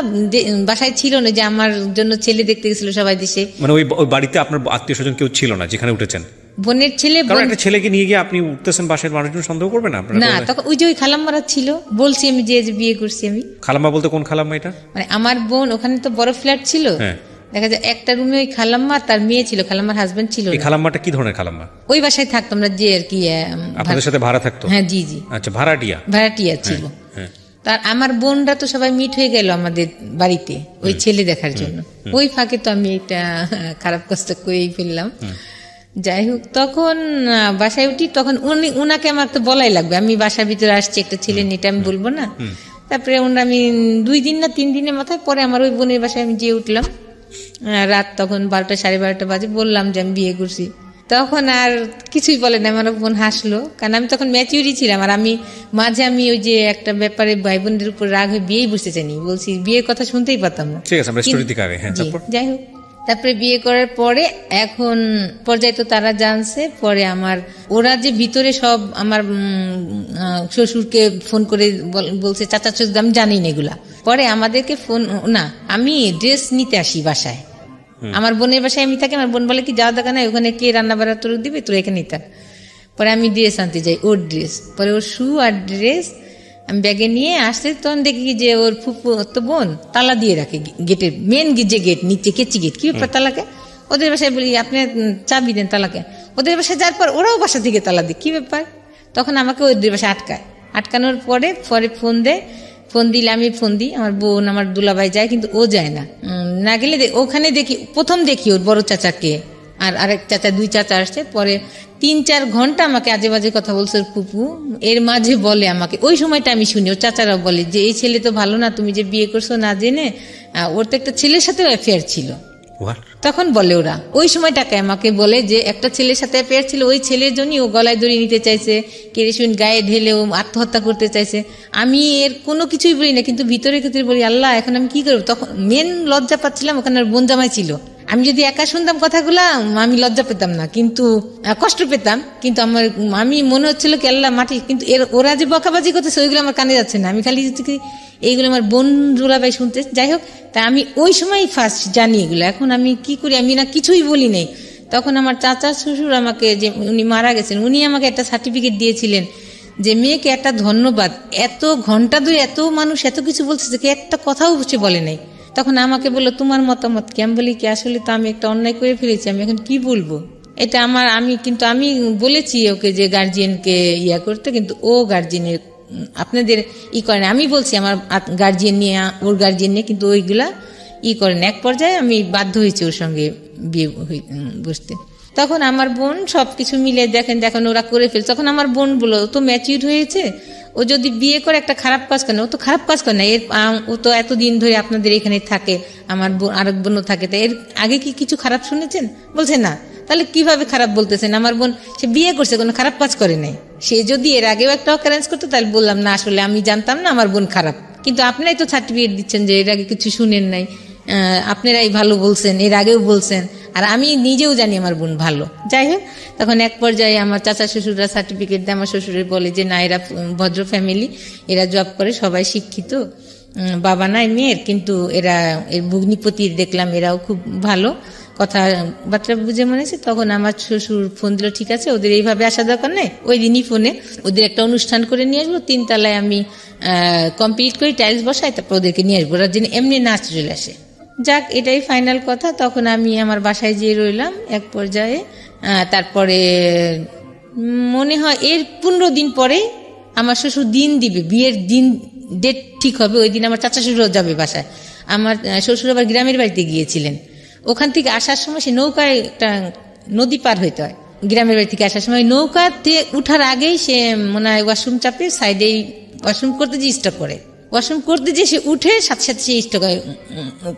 বাসায় ছিল না, যে আমার জন্য ছেলে দেখতে গেছিল সবাই দেশে। মানে ওই বাড়িতে আপনার আত্মীয় স্বজন কেউ ছিল না যেখানে উঠেছেন? বোনের ছেলে, একটা ছেলেকে নিয়ে গিয়ে আপনি উঠতেছেন, বাসায় মানুষজন সন্দেহ করবে না? না, তখন ওই যে ওই খালাম্মারা ছিল, বলছি আমি যে বিয়ে করছি আমি। খালাম্মা বলতে কোন খালাম্মা এটা? মানে আমার বোন, ওখানে তো বড় ফ্ল্যাট ছিল, দেখা যায় একটা রুমে ওই খালাম্মা তার মেয়ে ছিল, খালাম্মার হাজবেন্ড ছিল। এই খালাম্মাটা কি ধরনের খালাম্মা? ওই বাসায় থাকতো আমরা, যে আর কি আপনাদের সাথে ভাড়া থাকতো? হ্যাঁ, জি জি। আচ্ছা, ভাড়াটিয়া ছিল। তার আমার বোনরা তো সবাই মিট হয়ে গেল আমাদের বাড়িতে ওই ছেলে দেখার জন্য। ওই ফাঁকে তো আমি এটা খারাপ কষ্ট করেই ফেললাম। যাই হোক, তখন বাসায় উঠি, তখন উনাকে আমার তো বলাই লাগবে, আমি বাসার ভিতরে আসছি একটা ছেলে নিয়ে, এটা আমি বলবো না। তারপরে আমি 2 দিন না 3 দিনের মাথায় পরে আমার ওই বোনের বাসায় আমি যেয়ে উঠলাম। রাত তখন 12টা 12:30 বাজে, বললাম যে আমি বিয়ে করছি। তখন আর কিছুই বলে না, আমার বোন হাসলো, কারণ আমি তখন ম্যাচিউরি ছিলাম। আর আমি মাঝে ওই যে একটা ব্যাপারে ভাই বোনদের উপর রাগ হয়ে বিয়েই বসতে চাইনি, বলছি বিয়ের কথা শুনতেই পারতাম না। যাই হোক, তারপরে বিয়ে করার পরে এখন পর্যায়ে তো তারা জানছে। পরে ওরা যে ভিতরে সব আমার শ্বশুরকে ফোন করে বলছে, চাচা শ্বশুর, আমি জানি না এগুলা। পরে আমাদেরকে ফোন না, আমি ড্রেস নিতে আসি বাসায়, আমার বোনের বাসায় আমি থাকি। আমার বোন বলে কি যাওয়া দেখা নাই, ওখানে কে রান্না বাড়া তোর দিবে, তোর এখানে থাক। পরে আমি ড্রেস আনতে যাই, ওর ড্রেস, পরে ওর শু আর ড্রেস আমি ব্যাগে নিয়ে আসতে, তখন দেখি যে ওর ফুপু তো বোন তালা দিয়ে রাখে গেটের, মেন যে গেট নিচে কেচি গেট। কি ব্যাপার তালাকে? ওদের বাসায় বলি আপনি চাবি দেন তালাকে। ওদের বাসায় যাওয়ার পর ওরাও বাসা থেকে তালা দেয়, কি ব্যাপার? তখন আমাকে ওদের বাসায় আটকানোর পরে ফোন দিলে আমি ফোন দিই, আমার বোন আমার দুলাভাই যায়, কিন্তু ও যায় না গেলে ওখানে প্রথম দেখি ওর বড় চাচাকে, আর আরেক চাচা, 2 চাচা আসছে। পরে 3-4 ঘন্টা আমাকে আজে বাজে কথা বলছে ওর ফুপু। এর মাঝে বলে আমাকে, ওই সময়টা আমি শুনি, ওর চাচারাও বলে যে এই ছেলে তো ভালো না, তুমি যে বিয়ে করছো না জেনে, ওর তো একটা ছেলের সাথে অ্যাফেয়ার ছিল। তখন বলে ওরা, ওই সময়টাকে আমাকে বলে যে একটা ছেলের সাথে অ্যাফেয়ার ছিল, ওই ছেলের জন্যই ও গলায় দড়ি নিতে চাইছে, কেরোসিন গায়ে ঢেলে ও আত্মহত্যা করতে চাইছে। আমি এর কোনো কিছুই বলি না, কিন্তু ভিতরে বলি আল্লাহ এখন আমি কি করবো। তখন মেন লজ্জা পাচ্ছিলাম, ওখানে বোন জামাই ছিল। আমি যদি একা শুনতাম কথাগুলা আমি লজ্জা পেতাম না, কিন্তু কষ্ট পেতাম, কিন্তু আমি মনে হচ্ছিল কি আল্লাহ মাটি, কিন্তু ওরা যে বকাবাজি করতেছে ওইগুলো আমার কানে যাচ্ছে না, আমি খালি এইগুলো আমার বোন দুলাভাই শুনতে। যাই হোক, তা আমি ওই সময় ফার্স্ট জানি এগুলো। এখন আমি কি করি, আমি না কিছুই বলি নাই, তখন আমার চাচা শ্বশুর আমাকে, যে উনি মারা গেছেন, উনি আমাকে একটা সার্টিফিকেট দিয়েছিলেন যে মেয়েকে একটা ধন্যবাদ, এত ঘন্টা ধরে এত মানুষ এত কিছু বলছে, যে একটা কথাও সে বলে নাই। তখন আমাকে বললো তোমার মতামত কি? আমি বলি কি আসলে তো আমি একটা অন্যায় করে ফেলেছি, আমি এখন কি বলবো, এটা আমার, আমি বলেছি ওকে যে গার্জিয়ানকে ইয়া করতে, কিন্তু ও গার্জিয়ানের আপনাদের করে না। আমি বলছি আমার গার্জিয়ান নিয়ে, ওর গার্জিয়ান নিয়ে, কিন্তু ওইগুলা করেন। এক পর্যায়ে আমি বাধ্য হয়েছি ওর সঙ্গে বিয়ে বসতে। তখন আমার বোন সবকিছু মিলে দেখেন ওরা করে ফেলছে। তখন আমার বোন বললো ও তো ম্যাচিউর হয়েছে, ও যদি বিয়ে করে একটা খারাপ কাজ করে না, ও তো খারাপ কাজ করে না, ও তো এতদিন ধরে আপনাদের এখানে থাকে, আমার আরেক বোনও থাকে, তা এর আগে কি কিছু খারাপ শুনেছেন? বলছে না। তাহলে কিভাবে খারাপ বলতেছেন? আমার বোন সে বিয়ে করছে, কোনো খারাপ কাজ করে নাই। সে যদি এর আগেও একটা অকারেন্স করতো তাহলে বললাম না আসলে আমি জানতাম না আমার বোন খারাপ, কিন্তু আপনারাই তো সার্টিফিকেট দিচ্ছেন যে এর আগে কিছু শুনেন নাই, আপনারাই ভালো বলছেন, এর আগেও বলছেন, আর আমি নিজেও জানি আমার বোন ভালো। যাই হোক, তখন এক পর্যায়ে আমার চাচা শ্বশুররা সার্টিফিকেট দেয়, আমার শ্বশুরের বলে যে না এরা ভদ্র ফ্যামিলি, এরা জব করে, সবাই শিক্ষিত, বাবা নাই মেয়ের, কিন্তু এরা এর ভগ্নিপতির দেখলাম এরাও খুব ভালো, কথাবার্তা বুঝে মনে হচ্ছে। তখন আমার শ্বশুর ফোন দিল, ঠিক আছে ওদের এইভাবে আসা দরকার নেই, ওই দিনই ফোনে ওদের একটা অনুষ্ঠান করে নিয়ে আসবো, 3 তলায় আমি কমপ্লিট করি, টাইলস বসাই, তারপর ওদেরকে নিয়ে আসবো, ওরা যেন এমনি নাচ চলে আসে। যাক, এটাই ফাইনাল কথা। তখন আমি আমার বাসায় যেয়ে রইলাম এক পর্যায়ে। তারপরে মনে হয় এর 15 দিন পরে আমার শ্বশুর দিন দিবে, বিয়ের দিন ডেট ঠিক হবে, ওই দিন আমার চাচা শ্বশুরও যাবে বাসায়। আমার শ্বশুর আবার গ্রামের বাড়িতে গিয়েছিলেন, ওখান থেকে আসার সময় সে নৌকায় একটা নদী পার হইতে হয়, গ্রামের বাড়ি থেকে আসার সময় নৌকাতে উঠার আগেই সে মনে হয় ওয়াশরুম চাপে সাইডেই ওয়াশরুম করতে যে স্টপ করে, ওয়াশরুম করতে যে সে উঠে সাথে সাথে সে স্টক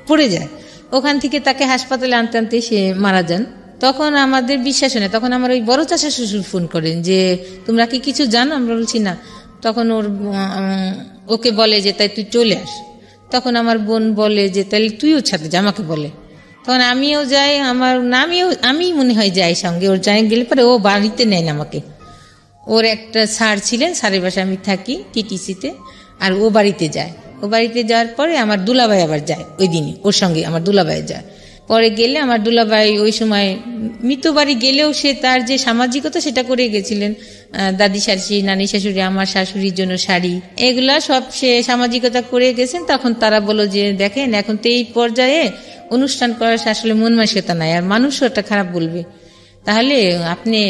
পড়ে যায়। ওখান থেকে তাকে হাসপাতালে আনতে আনতে সে মারা যান। তখন আমাদের বিশ্বাস হয় না, তখন আমার ওই বড় চাচা শ্বশুর ফোন করেন যে তোমরা কি কিছু জানো? আমরা বলছি না। তখন ওকে বলে যে তাই তুই চলে আস। তখন আমার বোন বলে যে তাহলে তুইও সাথে যা, আমাকে বলে। তখন আমিও যাই, আমি মনে হয় যাই সঙ্গে, ওর যাই গেলে পরে ও বাড়িতে নেয় না আমাকে, ওর একটা স্যার ছিলেন, স্যারের বাসায় আমি থাকি টিটিসিতে, আর ও বাড়িতে যায়। ও বাড়িতে যাওয়ার পরে আমার দুলাভাই আবার যায় ওই দিনই, ওর সঙ্গে আমার দুলাভাই যায়। পরে গেলে আমার দুলাভাই ওই সময় মৃত বাড়ি গেলেও সে তার যে সামাজিকতা সেটা করে গেছিলেন, দাদি শাশুড়ি, নানি শাশুড়ি, আমার শাশুড়ির জন্য শাড়ি, এগুলা সব সে সামাজিকতা করে গেছেন। তখন তারা বলল যে দেখেন এখন তো এই পর্যায়ে অনুষ্ঠান করার আসলে মন মানসিকতা নাই, আর মানুষও একটা খারাপ বলবে, তাহলে আপনি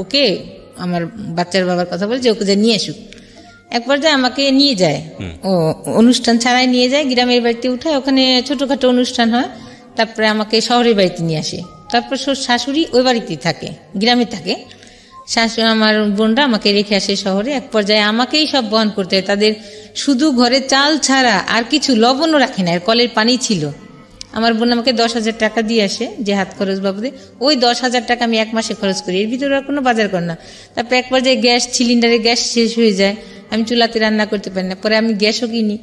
ওকে, আমার বাচ্চার বাবার কথা বলে যে ওকে যে নিয়ে আসুক। এক পর্যায়ে আমাকে নিয়ে যায়, ও অনুষ্ঠান ছাড়াই নিয়ে যায়, গ্রামের বাড়িতে উঠায়, ওখানে ছোটখাটো অনুষ্ঠান হয়, তারপরে আমাকে শহরের বাড়িতে নিয়ে আসে। তারপর শাশুড়ি ওই বাড়িতেই থাকে, গ্রামে থাকে, শাশুড়ি আমার বোনরা আমাকে রেখে আসে শহরে। এক পর্যায়ে আমাকেই সব বহন করতে হয়, তাদের শুধু ঘরে চাল ছাড়া আর কিছু লবণও রাখে না, আর কলের পানি ছিল। আমার বোন আমাকে 10,000 টাকা দিয়ে আসে যে হাত খরচ বাবদে, ওই 10,000 টাকা আমি 1 মাসে খরচ করি, এর ভিতরে আর কোনো বাজার কর না। তারপর এক পর্যায়ে গ্যাস সিলিন্ডারে গ্যাস শেষ হয়ে যায়, আমি চুলাতে রান্না করতে পারি না, পরে আমি গ্যাসও কিনি।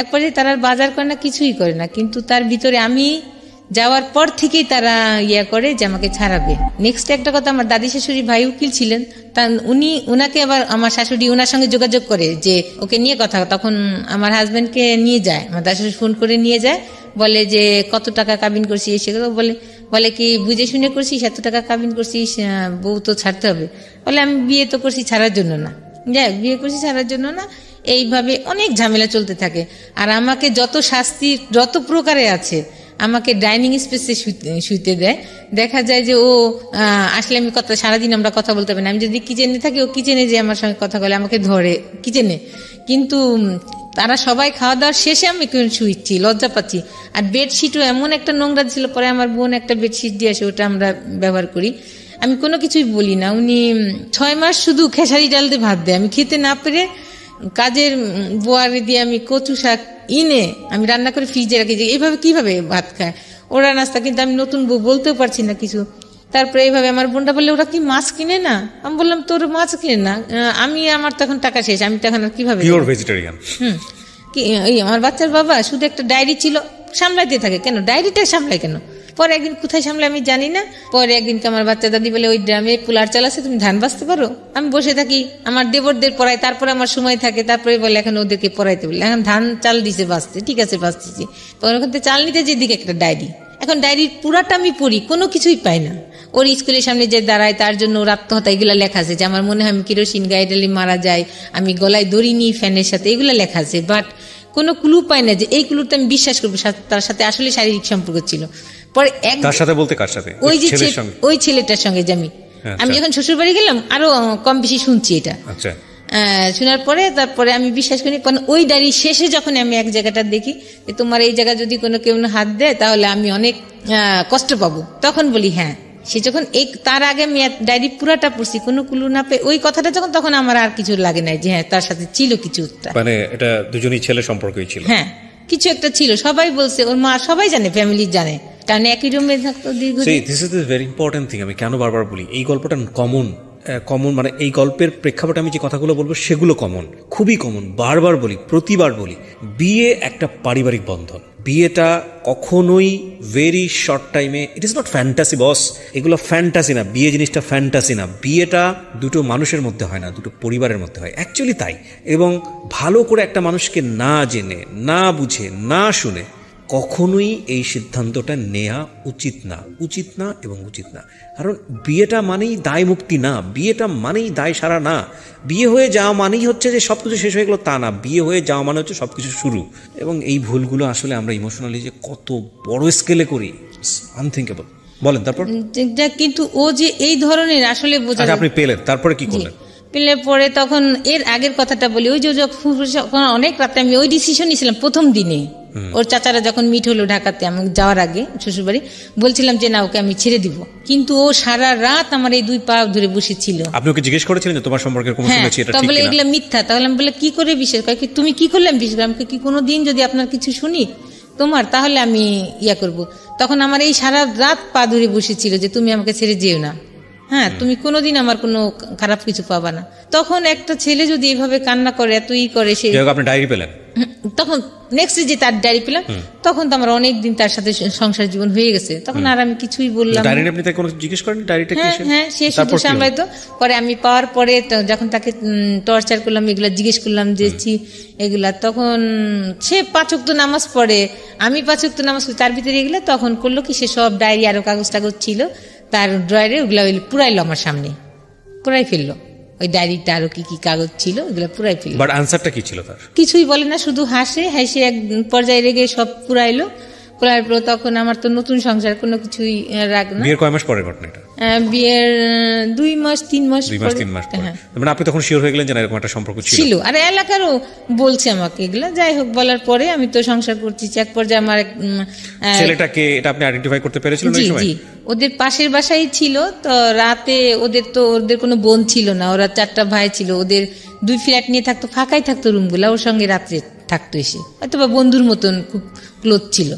এক পর্যায়ে তারা বাজার করে না, কিছুই করে না, কিন্তু তার ভিতরে আমি যাওয়ার পর থেকেই তারা করে যে আমাকে ছাড়াবে। নেক্সট একটা কথা, আমার দাদি শাশুড়ি ভাই উকিল ছিলেন, তা উনাকে আবার আমার শাশুড়ি ওনার সঙ্গে যোগাযোগ করে যে ওকে নিয়ে কথা। তখন আমার হাজবেন্ডকে নিয়ে যায়, আমার দাদি শাশুড়ি ফোন করে নিয়ে যায়, বলে যে কত টাকা কাবিন করছিস, সেগুলো বলে কি বুঝে শুনে করছিস, এত টাকা কাবিন করছিস, বউ তো ছাড়তে হবে। বলে আমি বিয়ে তো করছি ছাড়ার জন্য না, যাই বিয়ে করছি ছাড়ার জন্য না। এইভাবে অনেক ঝামেলা চলতে থাকে। আর আমাকে যত শাস্তি যত প্রকারে আছে, আমাকে ডাইনিং স্পেসে শুইতে দেয়। দেখা যায় যে ও আসলে আমি সারাদিন আমরা কথা বলতে পারি না, আমি যদি কিচেনে থাকি ও কিচেনে যে আমার সঙ্গে কথা বলে, আমাকে ধরে কিচেনে। কিন্তু তারা সবাই খাওয়া দাওয়ার শেষে আমি শুইছি, লজ্জা পাচ্ছি। আর বেডশিটও এমন একটা নোংরা ছিল, পরে আমার বোন একটা বেডশিট দিয়ে আসে, ওটা আমরা ব্যবহার করি। আমি কোনো কিছুই বলি না। উনি 6 মাস শুধু খেসারি ডাল দিয়ে ভাত দেয়, আমি খেতে না পেরে কাজের বোয়ারে দিয়ে আমি কচু শাক আমি রান্না করে ফ্রিজে রাখি, যে এইভাবে কিভাবে ভাত খায় ওরা নাস্তা। কিন্তু আমি নতুন বউ, বলতেও পারছি না কিছু। তারপরে এইভাবে আমার বোনটা বললে ওরা কি মাছ কিনে না? আমি বললাম তোর মাছ কিনে না, আমার তখন টাকা শেষ, আমি তখন আর কিভাবে ভেজিটেরিয়ান। আমার বাচ্চার বাবা শুধু একটা ডায়েরি ছিল, সামলাইতে থাকে। কেন ডায়েরিটা সামলায় কেন? পরে একদিন কোথায় সামলে আমি জানি না। পরে একদিনকে আমার বাচ্চা দাদি বলে ওই ড্রামে পুলার চাল আছে, তুমি ধান বাঁচতে পারো? আমি বসে থাকি, আমার দেবরদের পড়াই, তারপরে আমার সময় থাকে, তারপরে বলে এখন ওদেরকে পড়াইতে বলে, এখন ধান চাল দিছে বাঁচতে, ঠিক আছে বাঁচতেছি। পরে ওখান থেকে চাল নিতে যেদিকে একটা ডায়েরি, এখন ডায়েরির পুরাটা আমি পড়ি, কোনো কিছুই পাই না। ওর স্কুলের সামনে যে দাঁড়ায় তার জন্য ওর আত্মহত্যা, এগুলো লেখা আছে যে আমার মনে হয় আমি কেরোসিন গায়ে ঢেলে মারা যায়, আমি গলায় দড়ি নিই ফ্যানের সাথে, এগুলো লেখা আছে। বাট কোনো ক্লু পাই না যে এই ক্লুতে আমি বিশ্বাস করবো তার সাথে আসলে শারীরিক সম্পর্ক ছিল। পরে তার সাথে বলতে কার সাথে? ওই ছেলেটার সঙ্গে যে আমি যখন শ্বশুর বাড়ি গেলাম আরো কম বেশি শুনছি এটা। আচ্ছা, শোনার পরে তারপরে আমি বিশ্বাস করি, কারণ ওই ডায়েরি শেষে যখন আমি এক জায়গাটা দেখি যে তোমার এই জায়গা যদি কোনো কেউ হাত দেয় তাহলে আমি অনেক কষ্ট পাবো, তখন বলি হ্যাঁ। সে যখন তার আগে আমি ডায়েরি পুরাটা পড়ছি, কোনো ক্লু না পেয়ে ওই কথাটা যখন, তখন আমার আর কিছু লাগে নাই যে হ্যাঁ তার সাথে ছিল কিছু। মানে এটা দুজনই ছেলে সম্পর্কই ছিল, হ্যাঁ কিছু একটা ছিল। সবাই বলছে, ওর মা সবাই জানে, ফ্যামিলি জানে, কারণ একই রুমে থাকতো দীর্ঘদিন। This is the very important thing. আমি কেন বারবার বলি এই গল্পটা কমন, মানে এই গল্পের প্রেক্ষাপটে আমি যে কথাগুলো বলবো সেগুলো কমন, খুবই কমন। বারবার বলি, প্রতিবার বলি, বিয়ে একটা পারিবারিক বন্ধন। বিয়েটা কখনোই ভেরি শর্ট টাইমে, ইট ইজ নট ফ্যান্টাসি বস, এগুলো ফ্যান্টাসি না। বিয়ে জিনিসটা ফ্যান্টাসি না। বিয়েটা দুটো মানুষের মধ্যে হয় না, দুটো পরিবারের মধ্যে হয়, অ্যাকচুয়ালি তাই। এবং ভালো করে একটা মানুষকে না জেনে, না বুঝে, না শুনে কখনোই এই সিদ্ধান্তটা নেওয়া উচিত না এবং উচিত না। কারণ বিয়েটা মানেই দায় মুক্তি না, বিয়েটা মানেই দায় সারা না। বিয়ে হয়ে যাওয়া মানেই হচ্ছে যে সবকিছু শেষ হয়ে গেল, তা না। বিয়ে হয়ে যাওয়া মানে হচ্ছে সবকিছু শুরু। এবং এই ভুলগুলো আসলে আমরা ইমোশনালি যে কত বড় স্কেলে করি, আনথিঙ্কেবল। বলেন তারপর। কিন্তু ও যে এই ধরনের আসলে বোঝা। আপনি পেলেন, তারপরে কি করলেন? পেলে পরে তখন এর আগের কথাটা বলি, ওই যে যখন অনেক রাতে আমি ওই ডিসিশন নিয়েছিলাম প্রথম দিনে, ওর চাচারা যখন মিট হলো ঢাকাতে, আমি যাওয়ার আগে শ্বশুরবাড়ি বলছিলাম যে না ওকে আমি ছেড়ে দিব, কিন্তু ও সারা রাত আমার এই দুই পা ধরে বসেছিল। আপনি ওকে জিজ্ঞেস করেছিলেন যে তোমার সম্পর্কের কোনো শুনেছি এটা ঠিক কিনা? বলে এগুলা মিথ্যা। তাহলে আমি বলে কি করে বিশ্বাস করি, তুমি কি করলে আমি বিশ্বাস করি? আমি কি কোনোদিন যদি আপনার কিছু শুনি তোমার, তাহলে আমি ইয়া করব। তখন আমার এই সারা রাত পা ধরে বসেছিল যে তুমি আমাকে ছেড়ে যেও না, হ্যাঁ তুমি কোনোদিন আমার কোনো খারাপ কিছু পাবা না। তখন একটা ছেলে যদি এভাবে কান্না করে, এত করে, সে আপনি ডায়েরি পেলেন, তখন নেক্সট যে তার ডায়েরি পেলাম, তখন তো আমার অনেক দিন তার সাথে সংসার জীবন হয়ে গেছে। তখন আর আমি কিছুই বললাম। আপনি তাকে কোনো জিজ্ঞেস করেন ডায়েরিটা কি? হ্যাঁ সে শুধু সামলাইতো। পরে আমি পাওয়ার পরে যখন তাকে টর্চার করলাম, এগুলা জিজ্ঞেস করলাম যে এগুলা, তখন সে 5 ওয়াক্ত নামাজ পড়ে, আমি 5 ওয়াক্ত নামাজ পড়ি, তার ভিতরে এগুলা তখন করলো কি, সে সব ডায়েরি আরো কাগজ টাগজ ছিল তার ড্রয়ারে, ওগুলা পুরাইলো আমার সামনে, পুরাই ফেললো। ওই ডায়েরিটা আরো কি কি কাগজ ছিল ওগুলো পুরাই ফেললো। বাট আনসারটা কি ছিল তার? কিছুই বলে না, শুধু হাসে এক পর্যায়ে রেগে সব পুরাইলো। তখন আমার তো নতুন সংসার, কোনো কিছুই রাগ না। বিয়ের কয় মাস পরে ঘটনা এটা? বিয়ের 2 মাস 3 মাস পরে। মানে আপনি তখন শিওর হয়ে গেলেন যে এরকম একটা সম্পর্ক ছিল? আর এলাকারও বলছে আমাকে এগুলা। যাই হোক, বলার পরে আমি তো সংসার করছি। এক পর্যায়ে আমার ছেলেটাকে এটা আপনি আইডেন্টিফাই করতে পেরেছিলেন? জি, ওদের পাশের বাসায় ছিল। তো রাতে ওদের কোনো বোন ছিল না, ওরা 4টা ভাই ছিল। ওদের 2 ফ্ল্যাট নিয়ে থাকতো, ফাঁকাই থাকতো রুমগুলা, ওর সঙ্গে রাত্রে থাকতো এসে, হয়তো বা বন্ধুর মতন খুব ক্লোজ ছিল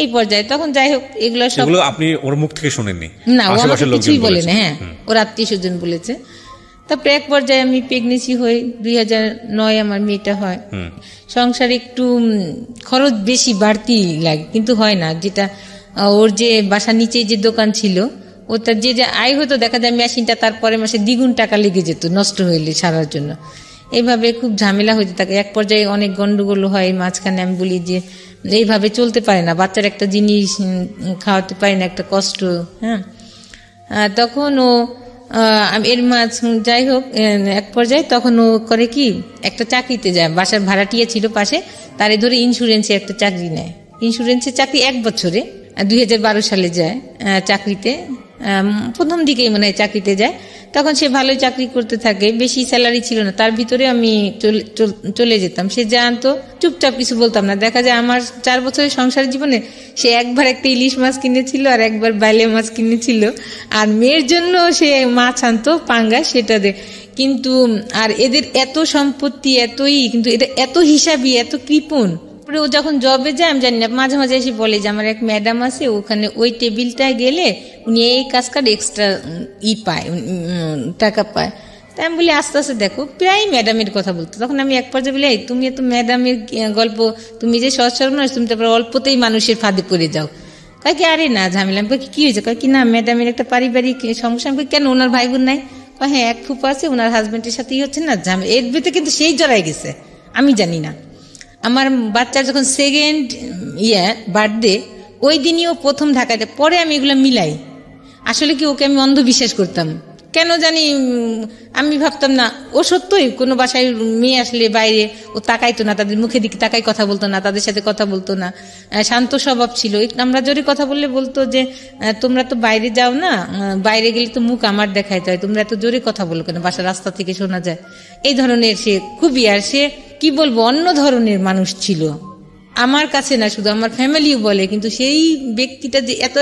এই পর্যায়ে। তখন যাই হোক, এগুলো সব আপনি ওর মুখ থেকে শুনেননি? না, ও আমাকে কিছুই বলে না। হ্যাঁ, ওর আত্মীয় স্বজন বলেছে। তারপরে এক পর্যায়ে আমি প্রেগনেন্সি হই, 2009 আমার মেয়েটা হয়। সংসারে একটু খরচ বেশি বাড়তি লাগে, কিন্তু হয় না। যেটা ওর যে বাসার নিচে যে দোকান ছিল, ওটার যে আয় হতো, দেখা যায় মেশিনটা তারপরে মাসে দ্বিগুণ টাকা লেগে যেত নষ্ট হইলে সারার জন্য। এইভাবে খুব ঝামেলা হইতে থাকে। এক পর্যায়ে অনেক গন্ডগোল হয়। মাঝখানে আমি বলি যে এইভাবে চলতে পারে না, বাচ্চার একটা জিনিস খাওয়াতে পারি না, একটা কষ্ট। হ্যাঁ, তখন ও এর যাই হোক, এক পর্যায়ে তখন ও করে কি, একটা চাকরিতে যায়। বাসার ভাড়াটিয়া ছিল পাশে, তারে ধরে ইন্স্যুরেন্সে একটা চাকরি নেয়। ইন্স্যুরেন্সের চাকরি 1 বছরে, 2012 সালে যায় চাকরিতে। প্রথম দিকেই মনে হয় চাকরিতে যায়। তখন সে ভালোই চাকরি করতে থাকে, বেশি স্যালারি ছিল না। তার ভিতরে আমি চলে যেতাম। সে জানতো, চুপচাপ কিছু বলতাম না। দেখা যায় আমার 4 বছরের সংসার জীবনে সে একবার একটা ইলিশ মাছ কিনেছিল, আর একবার বাইলে মাছ কিনেছিল। আর মেয়ের জন্য সে মাছ আনতো পাঙ্গা, সেটা দে। কিন্তু আর এদের এত সম্পত্তি, এতই, কিন্তু এটা এত হিসাবি, এত কৃপণ। ও যখন জবে যায় আমি জানি না, মাঝে মাঝে এসে বলে যে আমার এক ম্যাডাম আছে, ওখানে ওই টেবিলটায় গেলে উনি এই কাজ কাটে এক্সট্রা পায়, টাকা পায়। তাই আমি বলি আস্তে আস্তে দেখো, প্রায় ম্যাডামের কথা বলতো। তখন আমি এক পর্যায়ে বলি, তুমি এত ম্যাডামের গল্প, তুমি যে সহজ সরল নয়, তুমি তারপর অল্পতেই মানুষের ফাঁদে পড়ে যাও। কয় কি আরে না ঝামেলা। আমি কি হয়েছে? কয় কি না, ম্যাডামের একটা পারিবারিক সমস্যা। আমি কেন, ওনার ভাই বোন নাই? কয় হ্যাঁ, এক ফুপা আছে, ওনার হাজবেন্ডের সাথেই হচ্ছে না ঝামেলা। এর ভিতরে কিন্তু সেই জড়াই গেছে, আমি জানি না। আমার বাচ্চার যখন 2nd বার্থডে, ও ওই দিনই ও প্রথম ঢাকাতে, পরে আমি এগুলো মিলাই। আসলে কি ওকে আমি অন্ধবিশ্বাস করতাম, কেন জানি আমি ভাবতাম না ও সত্যই কোনো বাসায় মেয়ে আসলে বাইরে ও তাকাইতো না, তাদের মুখে দিকে তাকাই কথা বলতো না, তাদের সাথে কথা বলতো না, শান্ত স্বভাব ছিল। আমরা জোরে কথা বললে বলতো যে তোমরা তো বাইরে যাও না, বাইরে গেলে তো মুখ আমার দেখাইতে হয়, তোমরা এত জোরে কথা বলো কেন, বাসার রাস্তা থেকে শোনা যায়। এই ধরনের সে খুবই, আর সে কি বলবো অন্য ধরনের মানুষ ছিল। আমার কাছে না, শুধু আমার ফ্যামিলিও বলে, কিন্তু সেই ব্যক্তিটা যে এত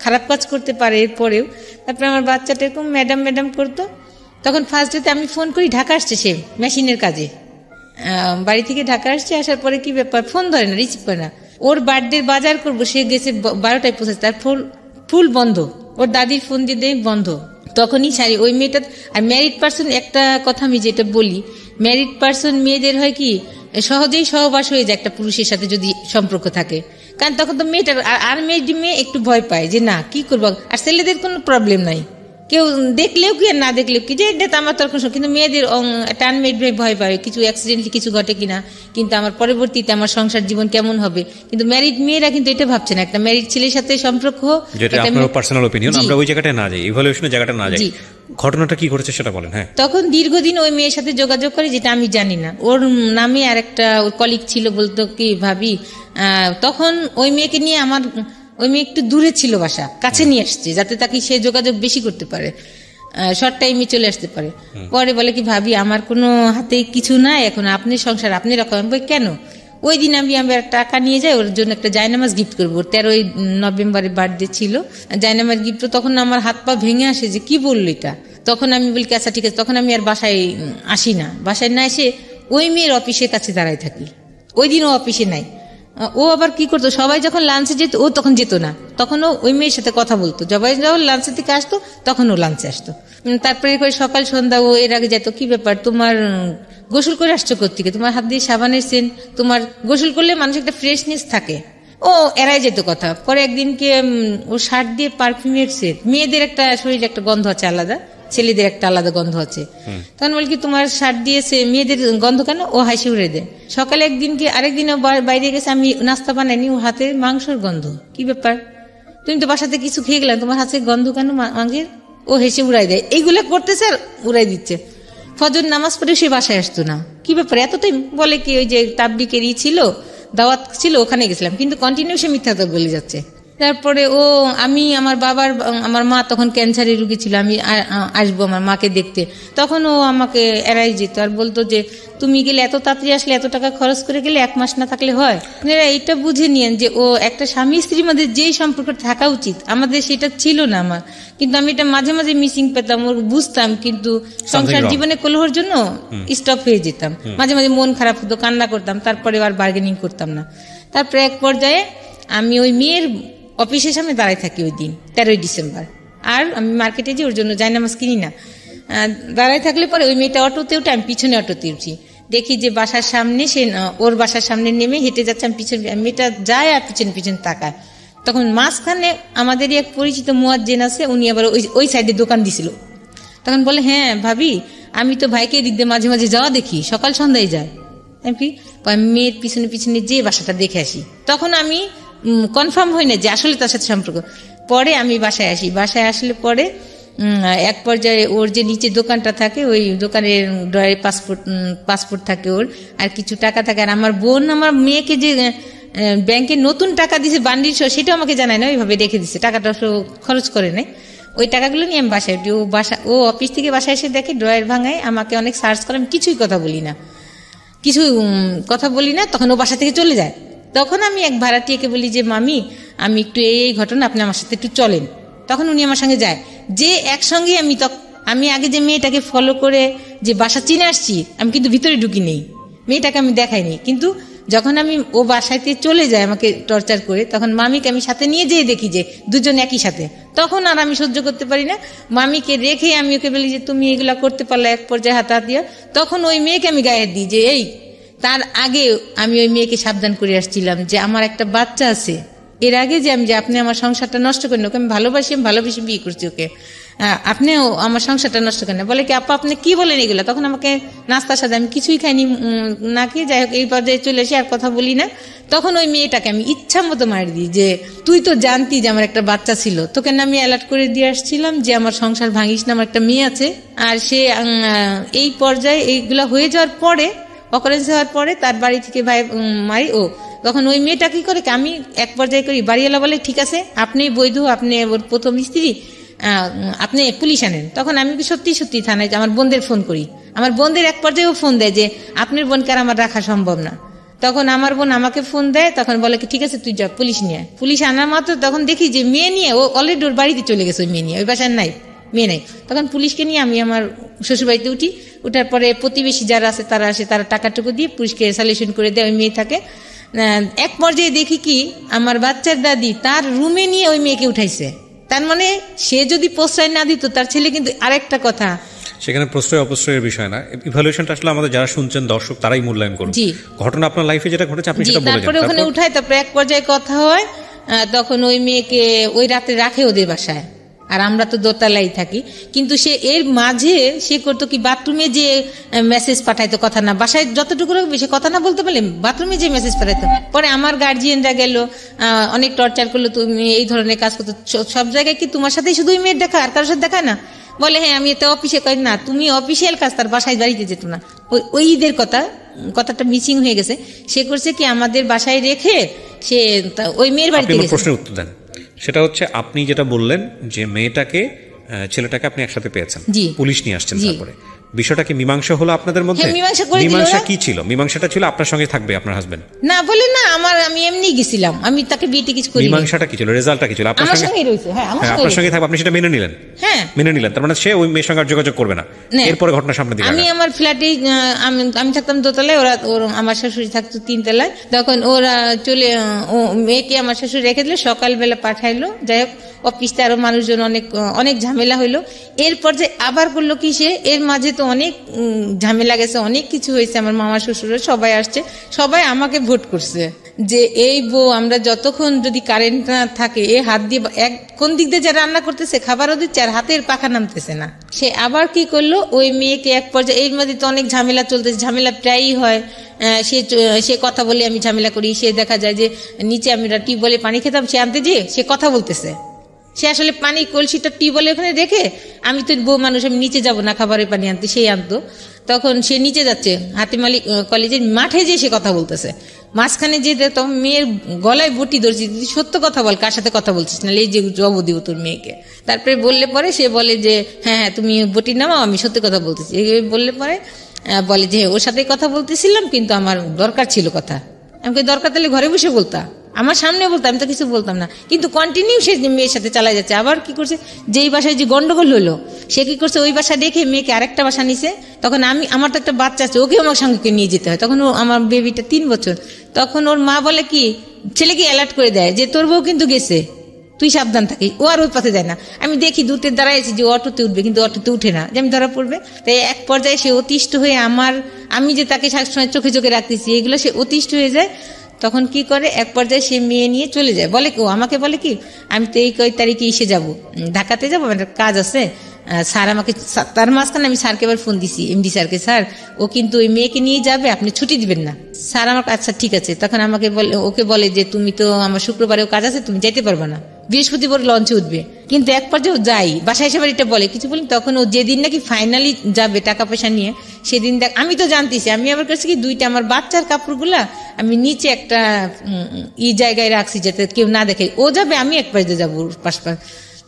খারাপ কাজ করতে পারে এরপরেও। তারপরে আমার বাচ্চাটা এরকম ম্যাডাম ম্যাডাম করতো। তখন ফার্স্ট ডেতে আমি ফোন করি, ঢাকা আসছে সে মেশিনের কাজে, বাড়ি থেকে ঢাকা আসছে। আসার পরে কি ব্যাপার, ফোন ধরে না, রিসিভ করে না। ওর বার্থডে বাজার করবো, সে গেছে 12টায় পৌঁছেছে, তার ফুল বন্ধ, ওর দাদির ফোন দিয়ে দেয় বন্ধ। তখনই সারি ওই মেয়েটা। আর ম্যারিড পার্সন, একটা কথা আমি যেটা বলি, ম্যারিড পার্সন মেয়েদের হয় কি সহজেই সহবাস হয়ে যায় একটা পুরুষের সাথে যদি সম্পর্ক থাকে, কারণ তখন তো মেয়েটার আর মেয়ে একটু ভয় পায় যে না কি করবো। আর ছেলেদের কোনো প্রবলেম নাই, কেউ দেখলেও কি আর না দেখলেও কি, যে এটা আমার তর্ক। কিন্তু মেয়েদের টানমেট ভয় পায় কিছু অ্যাক্সিডেন্টলি কিছু ঘটে কিনা, কিন্তু আমার পরবর্তীতে আমার সংসার জীবন কেমন হবে। কিন্তু ম্যারিড মেয়েরা কিন্তু এটা ভাবছে না, একটা ম্যারিড ছেলের সাথে সম্পর্ক, যেটা আপনার পার্সোনাল অপিনিয়ন, আমরা ওই জায়গাটা না যাই, ইভালুয়েশনের জায়গাটা না যাই। ঘটনাটা কি ঘটেছে সেটা বলেন। হ্যাঁ, তখন দীর্ঘদিন ওই মেয়ের সাথে যোগাযোগ করে, যেটা আমি জানি না। ওর নামে আর একটা ওর কলিগ ছিল, বলতো কি ভাবি, তখন ওই মেয়েকে নিয়ে আমার, ওই মেয়ে একটু দূরে ছিল, বাসা কাছে নিয়ে আসছে যাতে তাকে সে যোগাযোগ বেশি করতে পারে, শর্ট টাইমে চলে আসতে পারে। পরে বলে কি ভাবি আমার কোনো হাতে কিছু নাই এখন, আপনি সংসার আপনি রাখেন। বই কেন, ওই দিন আমি টাকা নিয়ে যাই, ওর জন্য একটা জায়নামাজ গিফট করবো। 13ই নভেম্বরে বার্থডে ছিল, জায়নামাজ গিফট। তখন আমার হাত পা ভেঙে আসে যে কি বললো এটা। তখন আমি বলি আচ্ছা ঠিক আছে। তখন আমি আর বাসায় আসি না, বাসায় না এসে ওই মেয়ের অফিসের কাছে দাঁড়ায় থাকি। ওই দিন ও অফিসে নাই। ও আবার কি করতো, সবাই যখন লাঞ্চে যেত ও তখন যেত না, তখন ও ওই মেয়ের সাথে কথা বলতো। সবাই যখন লাঞ্চের থেকে আসতো তখন ও লাঞ্চে আসতো। তারপরে সকাল সন্ধ্যা ও এর আগে যেত। কি ব্যাপার তোমার, গোসল করে আসছো কোত্থেকে, তোমার হাত দিয়ে সাবানের সেন্ট, তোমার গোসল করলে মানুষের একটা ফ্রেশনেস থাকে। ও এড়াই যেত কথা। পরে একদিনকে ও শার্ট দিয়ে পারফিউমের সেট, মেয়েদের একটা শরীরে একটা গন্ধ আছে আলাদা, ছেলেদের একটা আলাদা গন্ধ আছে। তখন বলি কি তোমার শার্ট দিয়েছে মেয়েদের গন্ধ কেন, ও হাসি উড়ে দেয়। সকালে একদিনকে আরেকদিন বাইরে গেছে, আমি নাস্তা বানাইনি, ও হাতে মাংসের গন্ধ। কি ব্যাপার, তুমি তো বাসাতে কিছু খেয়ে গেলাম, তোমার হাতে গন্ধ কেন মাংসের, ও হেসে উড়াই দেয়। এইগুলা করতেছে আর উড়াই দিচ্ছে। ফজর নামাজ পড়ে সে বাসায় আসতো না। কি ব্যাপার এতটাই, বলে কি ওই যে তাবলিগেরই ছিল, দাওয়াত ছিল, ওখানে গেছিলাম, কিন্তু কন্টিনিউ সে মিথ্যা তো বলে যাচ্ছে। তারপরে আমি আমার মা তখন ক্যান্সারের রোগী ছিল, আমি আসবো আমার মাকে দেখতে, তখন ও আমাকে এড়াই যেত আর বলতো যে তুমি গেলে এত তাড়াতাড়ি আসলে, এত টাকা খরচ করে গেলে, 1 মাস না থাকলে হয়। আপনারা এইটা বুঝে নিয়েন যে ও একটা স্বামী স্ত্রীর মধ্যে যেই সম্পর্ক থাকা উচিত আমাদের সেটা ছিল না আমার। কিন্তু আমি এটা মাঝে মাঝে মিসিং পেতাম, ওর বুঝতাম, কিন্তু সংসার জীবনে কলহর জন্য স্টপ হয়ে যেতাম। মাঝে মাঝে মন খারাপ হতো, কান্না করতাম, তারপরে আর বার্গেনিং করতাম না। তারপরে এক পর্যায়ে আমি ওই মেয়ের অফিসের সামনে দাঁড়ায় থাকি ওই দিন 13ই ডিসেম্বর। আর আমি মার্কেটে যে ওর জন্য জায়নামাজ কিনি না, দাঁড়ায় থাকলে পরে ওই মেয়েটা অটোতে উঠে, আমি পিছনে অটোতে উঠি, দেখি যে বাসার সামনে সে ওর বাসার সামনে নেমে হেঁটে যাচ্ছে, আমি পিছনে, মেয়েটা যায় আর পিছনে পিছনে তাকায়। তখন মাঝখানে আমাদেরই এক পরিচিত মুয়াজ্জিন আছে, উনি আবার ওই সাইডে দোকান দিছিল। তখন বলে হ্যাঁ ভাবি, আমি তো ভাইকে এদিক দিয়ে মাঝে মাঝে যাওয়া দেখি, সকাল সন্ধ্যায় যায়। মেয়ের পিছনে পিছনে যে বাসাটা দেখে আসি। তখন আমি কনফার্ম হই না যে আসলে তার সাথে সম্পর্ক। পরে আমি বাসায় আসি, বাসায় আসলে পরে এক পর্যায়ে ওর যে নিচে দোকানটা থাকে, ওই দোকানের ড্রয়ারে পাসপোর্ট থাকে ওর, আর কিছু টাকা থাকে। আর আমার বোন আমার মেয়েকে যে ব্যাংকে নতুন টাকা দিছে বান্ডিল সহ, সেটাও আমাকে জানায় না, ওইভাবে রেখে দিছে, টাকাটা খরচ করে নেয়। ওই টাকাগুলো নিয়ে আমি বাসায় উঠি। ও অফিস থেকে বাসায় এসে দেখে ড্রয়ার ভাঙায়, আমাকে অনেক সার্চ করে, আমি কিছুই কথা বলি না, তখন ও বাসা থেকে চলে যায়। তখন আমি এক ভাড়াটিয়াকে বলি যে মামি, আমি একটু এই ঘটনা, আপনি আমার সাথে একটু চলেন। তখন উনি আমার সঙ্গে যায়, যে একসঙ্গে আমি আগে যে মেয়েটাকে ফলো করে যে বাসা চিনে আসছি, আমি কিন্তু ভিতরে ঢুকি নেই, মেয়েটাকে আমি দেখাইনি। কিন্তু যখন আমি ও বাসাতে চলে যায় আমাকে টর্চার করে, তখন মামিকে আমি সাথে নিয়ে যেয়ে দেখি যে দুজন একই সাথে, তখন আর আমি সহ্য করতে পারি না। মামিকে রেখে আমি ওকে বলি যে তুমি এগুলা করতে পারলে, এক পর্যায়ে হাতাহাতিয়া। তখন ওই মেয়েকে আমি গায়ে দিই যে এই, তার আগে আমি ওই মেয়েকে সাবধান করে আসছিলাম যে আমার একটা বাচ্চা আছে, এর আগে যে আপনি আমার সংসারটা নষ্ট করেন, ওকে আমি ভালোবাসি বিয়ে করছি ওকে। আপনিও আমার সংসারটা নষ্ট করেন না। বলে কি আপা আপনি কি বলেন এগুলো? তখন আমাকে নাস্তার সাথে আমি কিছুই খাইনি না খেয়ে, যাই হোক এই পর্যায়ে চলে এসে আর কথা বলি না। তখন ওই মেয়েটাকে আমি ইচ্ছা মতো মারি দিই যে তুই তো জানতি যে আমার একটা বাচ্চা ছিল, তোকে না আমি অ্যালার্ট করে দিয়ে আসছিলাম যে আমার সংসার ভাঙিস না, আমার একটা মেয়ে আছে। আর সে এই পর্যায়ে এইগুলা হয়ে যাওয়ার পরে, অকারেন্স হওয়ার পরে তার বাড়ি থেকে ভাই মারি। তখন ওই মেয়েটা কি করে, আমি এক পর্যায়ে করি, বাড়িওয়ালা বলে ঠিক আছে আপনি বৈধ, আপনি ওর প্রথম স্ত্রী, আপনি পুলিশ আনেন। তখন আমি সত্যি সত্যি থানায় আমার বোনদের ফোন করি। আমার বোনদের এক পর্যায়েও ফোন দেয় যে আপনার বোনকে আর আমার রাখা সম্ভব না। তখন আমার বোন আমাকে ফোন দেয়, তখন বলে কি ঠিক আছে তুই যা, পুলিশ নিয়ে। পুলিশ আনার মাত্র তখন দেখি যে মেয়ে নিয়ে ও অলরেডি ওর বাড়িতে চলে গেছে, ওই মেয়ে নিয়ে, ওই বাসার নাই, মেয়ে নাই। তখন পুলিশকে নিয়ে আমি আমার শ্বশুরবাড়িতে উঠি। উঠার পরে প্রতিবেশী যারা আছে তারা আসে, তারা টাকাটুকু দিয়ে পুলিশকে সলিউশন করে দেয়, ওই মেয়ে থাকে। এক পর্যায়ে দেখি কি আমার বাচ্চার দাদি তার রুমে নিয়ে ওই মেয়েকে উঠাইছে। তার মানে সে যদি প্রশ্রয় না দিত তার ছেলে, কিন্তু আরেকটা কথা সেখানে প্রশ্রয় অপ্রশ্রয়ের বিষয় না, ইভালুয়েশনটা আসলে আমাদের যারা শুনছেন দর্শক তারাই মূল্যায়ন করবে। ঘটনা আপনার লাইফে যেটা ঘটেছে আপনি সেটা বলে যান। তারপরে ওখানে উঠায়, তারপরে এক পর্যায়ে কথা হয়, তখন ওই মেয়েকে ওই রাতে রাখে ওদের বাসায়, আর আমরা তো দোতলায় থাকি। কিন্তু সে এর মাঝে সে করতো কি, বাথরুমে যে মেসেজ পাঠাইতো, কথা না, বাসায় যতটুকু রাখবে সে কথা না বলতে পারলে বাথরুমে যে মেসেজ পাঠাইতো। পরে আমার গার্জিয়ানরা গেল, অনেক টর্চার করলো, তুমি এই ধরনের কাজ করতো, সব জায়গায় কি তোমার সাথে শুধুই মেয়ের দেখা, আর কারোর সাথে দেখা না? বলে হ্যাঁ আমি এতে অফিসে করি না, তুমি অফিসিয়াল কাজ, তার বাসায় বাড়িতে যেত না। ওই ঈদের কথাটা মিসিং হয়ে গেছে। সে করছে কি আমাদের বাসায় রেখে সে ওই মেয়ের বাড়িতে গেছে। প্রশ্নের উত্তর দেন। সেটা হচ্ছে আপনি যেটা বললেন যে মেয়েটাকে ছেলেটাকে আপনি একসাথে পেয়েছেন, পুলিশ নিয়ে আসছেন, তারপরে বিষয়টা কি মীমাংসা হলো আপনাদের মধ্যে? মীমাংসা কি ছিল? মীমাংসাটা ছিল আপনার সঙ্গে থাকবে আপনার হাজবেন্ড না বলে না, আমি এমনি গেছিলাম, আমি তাকে বিয়ে কিছু করি। মীমাংসাটা কি ছিল, রেজাল্টটা কি ছিল? আপনার সঙ্গে রয়েছে, হ্যাঁ আপনার সঙ্গে থাকবে, আপনি সেটা মেনে নিলেন। হ্যাঁ মেনে নিলেন, তার মানে সে ওই মেয়ের সঙ্গে যোগাযোগ করবে না। এরপরে ঘটনা সামনে দিকে, আমি আমার ফ্ল্যাটে, আমি থাকতাম দোতলায়, ওরা আমার শাশুড়ি থাকতো তিনতলায়। তখন ওরা চলে, মেয়েকে আমার শাশুড়ি রেখে দিলে, সকালবেলা পাঠাইলো। যাই হোক অফিসে আরো মানুষজন, অনেক ঝামেলা হইলো। এরপর যে আবার করলো কি, সে এর মাঝে তো অনেক ঝামেলা গেছে, অনেক কিছু হয়েছে। আমার মামা শ্বশুর সবাই আসছে, সবাই আমাকে ভোট করছে যে এই বউ, আমরা যতক্ষণ যদি কারেন্ট না থাকে এ হাত দিয়ে কোন দিক দিয়ে যা রান্না করতেছে, খাবারও দিচ্ছে আর হাতের পাখা নামতেছে না। সে আবার কি করলো, ওই মেয়েকে এক পর্যায়ে, এর মধ্যে তো অনেক ঝামেলা চলতেছে, ঝামেলা প্রায়ই হয়। সে কথা বলে আমি ঝামেলা করি, সে দেখা যায় যে নিচে আমি টিউবওয়েলে পানি খেতাম, সে আনতে যেয়ে সে কথা বলতেছে। সে আসলে পানি কলসিটা টিউবওয়েলে ওখানে রেখে, আমি তো বউ মানুষ, আমি নিচে যাব না খাবারের পানি আনতে, সেই আনতো। তখন সে নিচে যাচ্ছে, হাতিম আলী কলেজের মাঠে যে সে কথা বলতেছে, মাঝখানে যে তখন মেয়ের গলায় বটি ধরছি, সত্য কথা বল, কার সাথে কথা বলছিস না, এই যে জব দিব তোর মেয়েকে। তারপরে বললে পরে সে বলে যে হ্যাঁ তুমি বটি নামাও, আমি সত্যি কথা বলতেছি। বললে পরে বলে যে ওর সাথে কথা বলতেছিলাম, কিন্তু আমার দরকার ছিল কথা। আমাকে দরকার তাহলে ঘরে বসে বলতা, আমার সামনে বলতাম, আমি তো কিছু বলতাম না। কিন্তু কন্টিনিউ সে মেয়ের সাথে চালাই যাচ্ছে। আবার কি করছে, যেই বাসায় যে গন্ডগোল হলো, সে কি করছে, ওই বাসা রেখে মেয়েকে আরেকটা বাসা নিছে। তখন আমার তো একটা বাচ্চা আছে, ওকে আমার সঙ্গে নিয়ে যেতে হয়। তখন আমার বেবিটা 3 বছর। তখন ওর মা বলে কি, ছেলেকে অ্যালার্ট করে দেয় যে তোর বউ কিন্তু গেছে, তুই সাবধান থাকিস। ও আর ওই পথে যায় না। আমি দেখি দূরে দাঁড়াইছি যে অটোতে উঠবে, কিন্তু অটোতে উঠে না, যে আমি ধরা পড়বে। তাই এক পর্যায়ে সে অতিষ্ঠ হয়ে আমি যে তাকে সবসময় চোখে চোখে রাখতেছি, এগুলো সে অতিষ্ঠ হয়ে যায়। তখন কি করে, এক পর্যায়ে সে মেয়ে নিয়ে চলে যায়। বলে কি, আমাকে বলে কি, আমি তো এই কয় তারিখে এসে যাবো, ঢাকাতে যাবো, আমার কাজ আছে। স্যার আমাকে, তার মাঝখানে আমি স্যারকে এবার ফোন দিছি, এমডি স্যারকে, স্যার ও কিন্তু ওই মেয়েকে নিয়ে যাবে, আপনি ছুটি দিবেন না। স্যার আমার আচ্ছা ঠিক আছে। তখন ওকে বলে যে তুমি তো আমার শুক্রবারেও কাজ আছে, তুমি যাইতে পারবে না, বৃহস্পতিবার লঞ্চে উঠবে। কিন্তু এক পর্যায়ে যাই, বাসায় এসে এটা বলে কিছু বলি। তখন ও যেদিন নাকি ফাইনালি যাবে টাকা পয়সা নিয়ে, সেদিন আমি তো জানতেছি, আমি আবার কাছে কি 2টা আমার বাচ্চার কাপড়গুলা আমি নিচে একটা জায়গায় রাখছি যাতে কেউ না দেখে। ও যাবে, আমি এক পাশে যাবো পাশ।